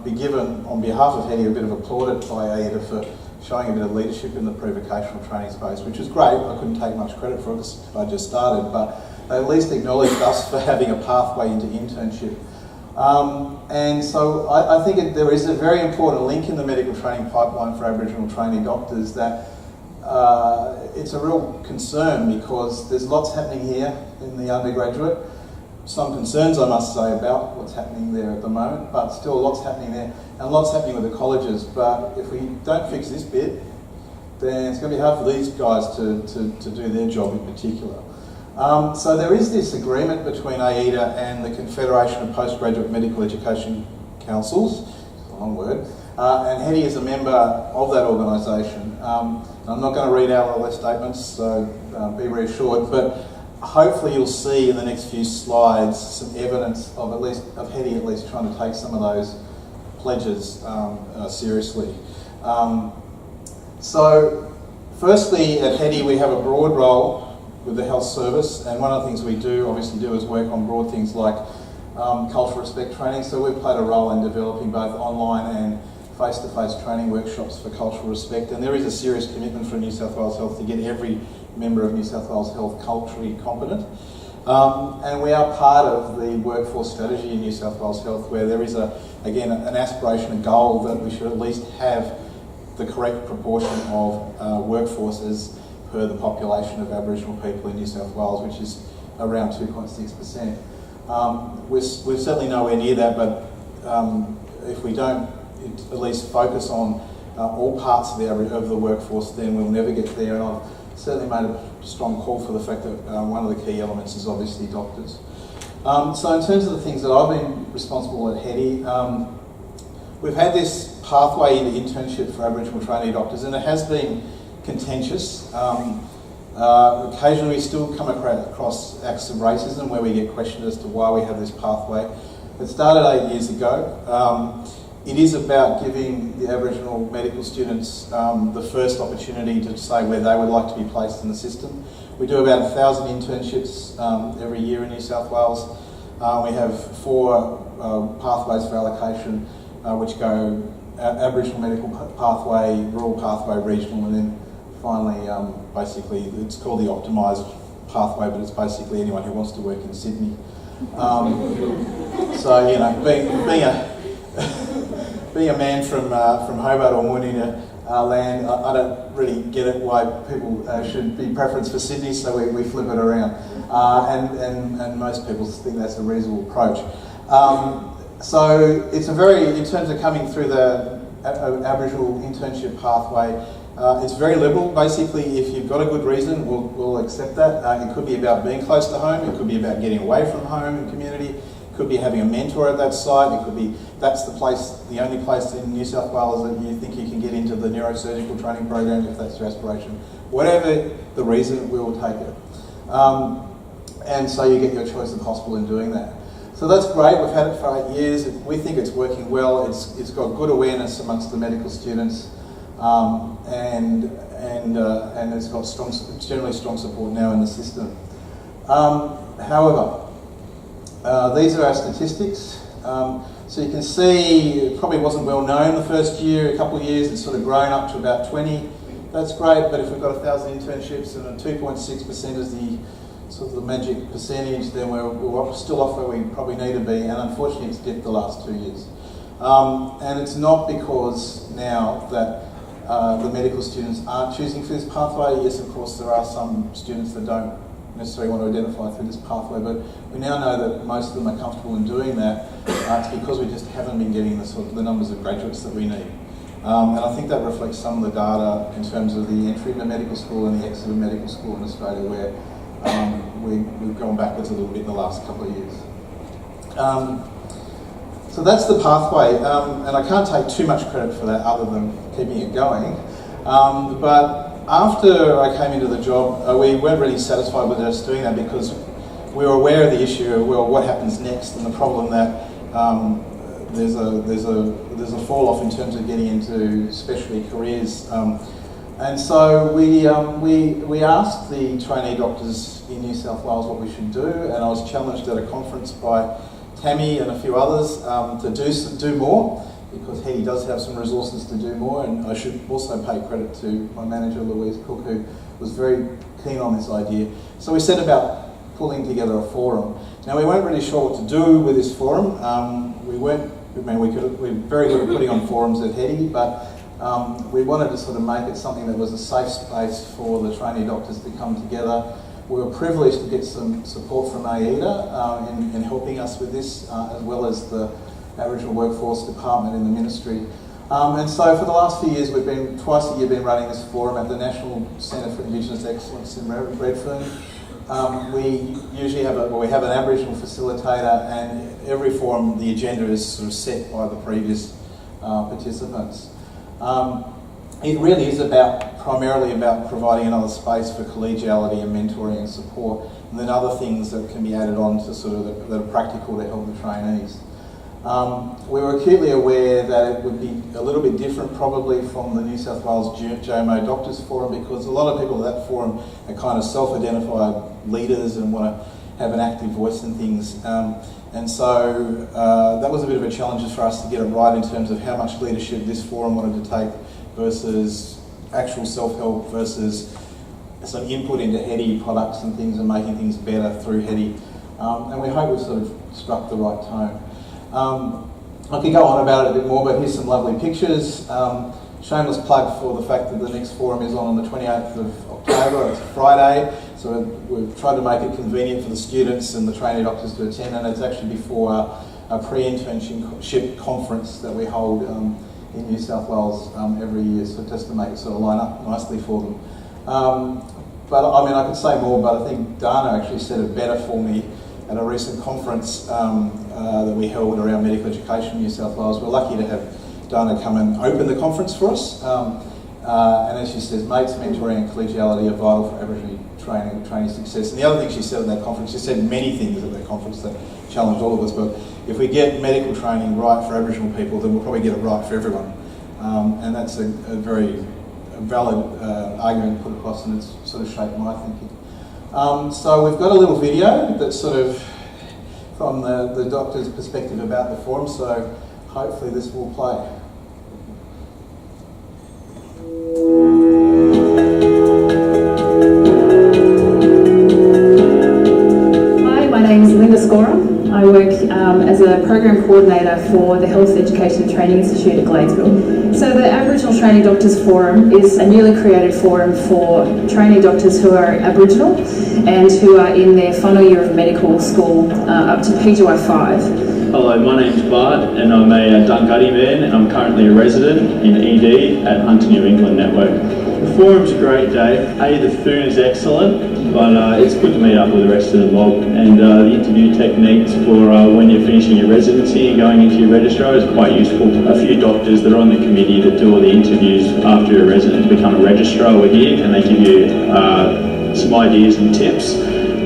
be given, on behalf of HEDI, a bit of a plaudit by AIDA for showing a bit of leadership in the pre-vocational training space, which was great. I couldn't take much credit for it because I just started, but they at least acknowledged us for having a pathway into internship. And so I think there is a very important link in the medical training pipeline for Aboriginal trainee doctors that it's a real concern, because there's lots happening here in the undergraduate. Some concerns, I must say, about what's happening there at the moment, but still lots happening there and lots happening with the colleges. But if we don't fix this bit, then it's going to be hard for these guys to do their job in particular. So there is this agreement between AIDA and the Confederation of Postgraduate Medical Education Councils, it's a long word, and Hetty is a member of that organisation. I'm not going to read out all their statements, so be reassured, but hopefully you'll see in the next few slides some evidence of Hetty at least trying to take some of those pledges seriously. So firstly at Hetty we have a broad role with the health service, and one of the things we obviously do is work on broad things like cultural respect training. So we've played a role in developing both online and face-to-face training workshops for cultural respect, and there is a serious commitment from New South Wales Health to get every member of New South Wales Health culturally competent. And we are part of the workforce strategy in New South Wales Health, where there is again an aspiration, a goal that we should at least have the correct proportion of workforce as per the population of Aboriginal people in New South Wales, which is around 2.6%. We're certainly nowhere near that, but if we don't at least focus on all parts of the workforce, then we'll never get there. And I've certainly made a strong call for the fact that one of the key elements is obviously doctors. So in terms of the things that I've been responsible at Hetty, we've had this pathway into internship for Aboriginal trainee doctors, and it has been contentious. Occasionally we still come across acts of racism where we get questioned as to why we have this pathway. It started 8 years ago. It is about giving the Aboriginal medical students the first opportunity to say where they would like to be placed in the system. We do about 1,000 internships every year in New South Wales. We have 4 pathways for allocation, which go Aboriginal medical pathway, rural pathway, regional, and then finally, basically, it's called the optimised pathway, but it's basically anyone who wants to work in Sydney. So, you know, being a man from Hobart or Marina land, I don't really get it why people should be preference for Sydney, so we flip it around. And most people think that's a reasonable approach. So it's in terms of coming through the Aboriginal internship pathway, it's very liberal. Basically, if you've got a good reason, we'll accept that. It could be about being close to home, it could be about getting away from home and community, it could be having a mentor at that site, it could be that's the only place in New South Wales that you think you can get into the neurosurgical training program if that's your aspiration. Whatever the reason, we will take it. And so you get your choice of hospital in doing that. So that's great. We've had it for 8 years. We think it's working well. It's got good awareness amongst the medical students, and it's got generally strong support now in the system. However, these are our statistics. So you can see it probably wasn't well known the first year. A couple of years, it's sort of grown up to about 20. That's great, but if we've got 1,000 internships and 2.6% is the sort of the magic percentage, then we're still off where we probably need to be, and unfortunately it's dipped the last 2 years. And it's not because now that the medical students aren't choosing for this pathway. Yes, of course, there are some students that don't necessarily want to identify through this pathway, but we now know that most of them are comfortable in doing that. It's because we just haven't been getting the numbers of graduates that we need. And I think that reflects some of the data in terms of the entry into medical school and the exit of medical school in Australia, where we've gone backwards a little bit in the last couple of years. So that's the pathway, and I can't take too much credit for that other than keeping it going. But after I came into the job, we weren't really satisfied with us doing that because we were aware of the issue of, well, what happens next, and the problem that there's a fall off in terms of getting into specialty careers. And so we asked the trainee doctors in New South Wales what we should do, and I was challenged at a conference by Tammy and a few others to do more, because he does have some resources to do more, and I should also pay credit to my manager Louise Cook, who was very keen on this idea. So we set about pulling together a forum. Now we weren't really sure what to do with this forum. We're very good at putting on forums at Hetty, but we wanted to sort of make it something that was a safe space for the trainee doctors to come together. We were privileged to get some support from AIDA in helping us with this, as well as the Aboriginal Workforce Department in the Ministry. And so for the last few years, we've been twice a year running this forum at the National Centre for Indigenous Excellence in Redfern. we usually have we have an Aboriginal facilitator, and every forum the agenda is sort of set by the previous participants. It really is primarily about providing another space for collegiality and mentoring and support, and then other things that can be added on to sort of that are practical to help the trainees. We were acutely aware that it would be a little bit different probably from the New South Wales JMO Doctors Forum, because a lot of people at that forum are kind of self-identified leaders and want to have an active voice in things. And so that was a bit of a challenge for us to get it right in terms of how much leadership this forum wanted to take versus actual self-help versus some input into HEDI products and things and making things better through HEDI. And we hope we've sort of struck the right tone. I could go on about it a bit more, but here's some lovely pictures. Shameless plug for the fact that the next forum is on the 28th of October. It's a Friday, so we've tried to make it convenient for the students and the trainee doctors to attend, and it's actually before a pre-internship conference that we hold in New South Wales every year, so just to make it sort of line up nicely for them. But I mean, I could say more, but I think Dana actually said it better for me at a recent conference that we held around medical education in New South Wales. We're lucky to have Dana come and open the conference for us. And as she says, mates, mentoring and collegiality are vital for Aboriginal training success. And the other thing she said at that conference, she said many things at that conference that challenged all of us, but if we get medical training right for Aboriginal people, then we'll probably get it right for everyone. And that's a very valid argument put across, and it's sort of shaped my thinking. So we've got a little video that's sort of from the doctor's perspective about the forum, so hopefully this will play. Hi, my name is Linda Scorer. I work as a program coordinator for the Health Education and Training Institute at Gladesville. So the Aboriginal Trainee Doctors Forum is a newly created forum for trainee doctors who are Aboriginal and who are in their final year of medical school up to PGY 5. Hello, my name's Bart and I'm a Dungutty man, and I'm currently a resident in ED at Hunter New England Network. The forum's a great day. The food is excellent, but it's good to meet up with the rest of the mob, and the interview techniques for when you're finishing your residency and going into your registrar is quite useful. A few doctors that are on the committee that do all the interviews after you're a resident to become a registrar were here, and they give you some ideas and tips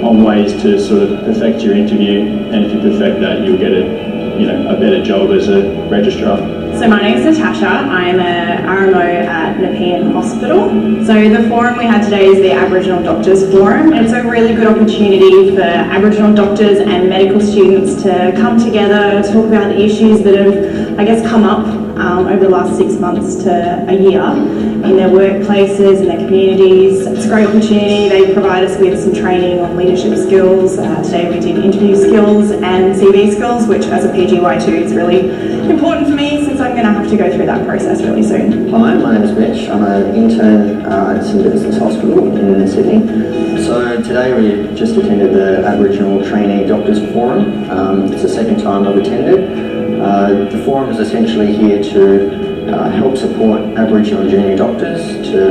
on ways to sort of perfect your interview, and if you perfect that, you'll get a better job as a registrar. So my name is Natasha. I'm a RMO at Nepean Hospital. So the forum we had today is the Aboriginal Doctors Forum. It's a really good opportunity for Aboriginal doctors and medical students to come together, talk about the issues that have, I guess, come up over the last 6 months to a year in their workplaces, in their communities. It's a great opportunity. They provide us with some training on leadership skills. Today we did interview skills and CV skills, which as a PGY2 is really important for me since I'm going to have to go through that process really soon. Hi, my name is Mitch. I'm an intern at St Vincent's Hospital in Sydney. So today we just attended the Aboriginal Trainee Doctors Forum. It's the second time I've attended. The forum is essentially here to help support Aboriginal and junior doctors, to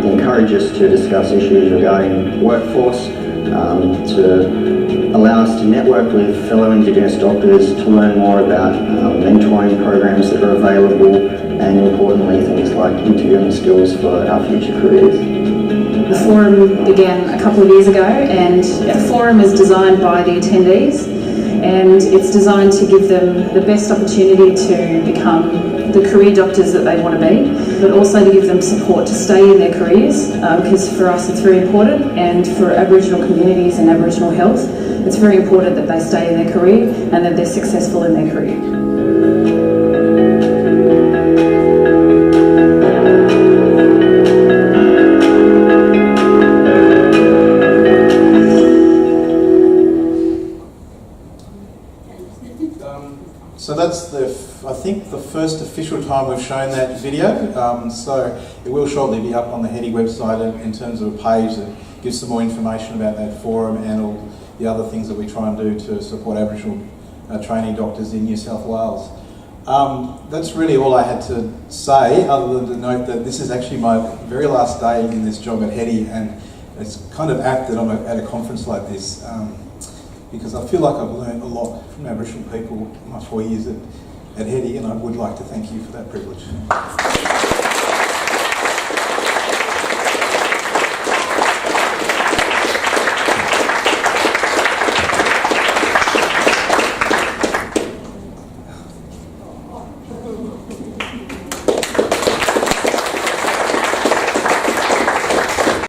encourage us to discuss issues regarding workforce, to allow us to network with fellow Indigenous doctors, to learn more about mentoring programs that are available, and importantly things like interviewing skills for our future careers. The forum began a couple of years ago, and the forum is designed by the attendees, and it's designed to give them the best opportunity to become the career doctors that they want to be, but also to give them support to stay in their careers, because for us it's very important, and for Aboriginal communities and Aboriginal health, it's very important that they stay in their career and that they're successful in their career. So that's I think the first official time we've shown that video. So it will shortly be up on the HEDI website in terms of a page that gives some more information about that forum and all the other things that we try and do to support Aboriginal trainee doctors in New South Wales. That's really all I had to say, other than to note that this is actually my very last day in this job at HEDI, and It's kind of apt that I'm at a conference like this because I feel like I've learned a lot from Aboriginal people in my 4 years at Hetty, and I would like to thank you for that privilege.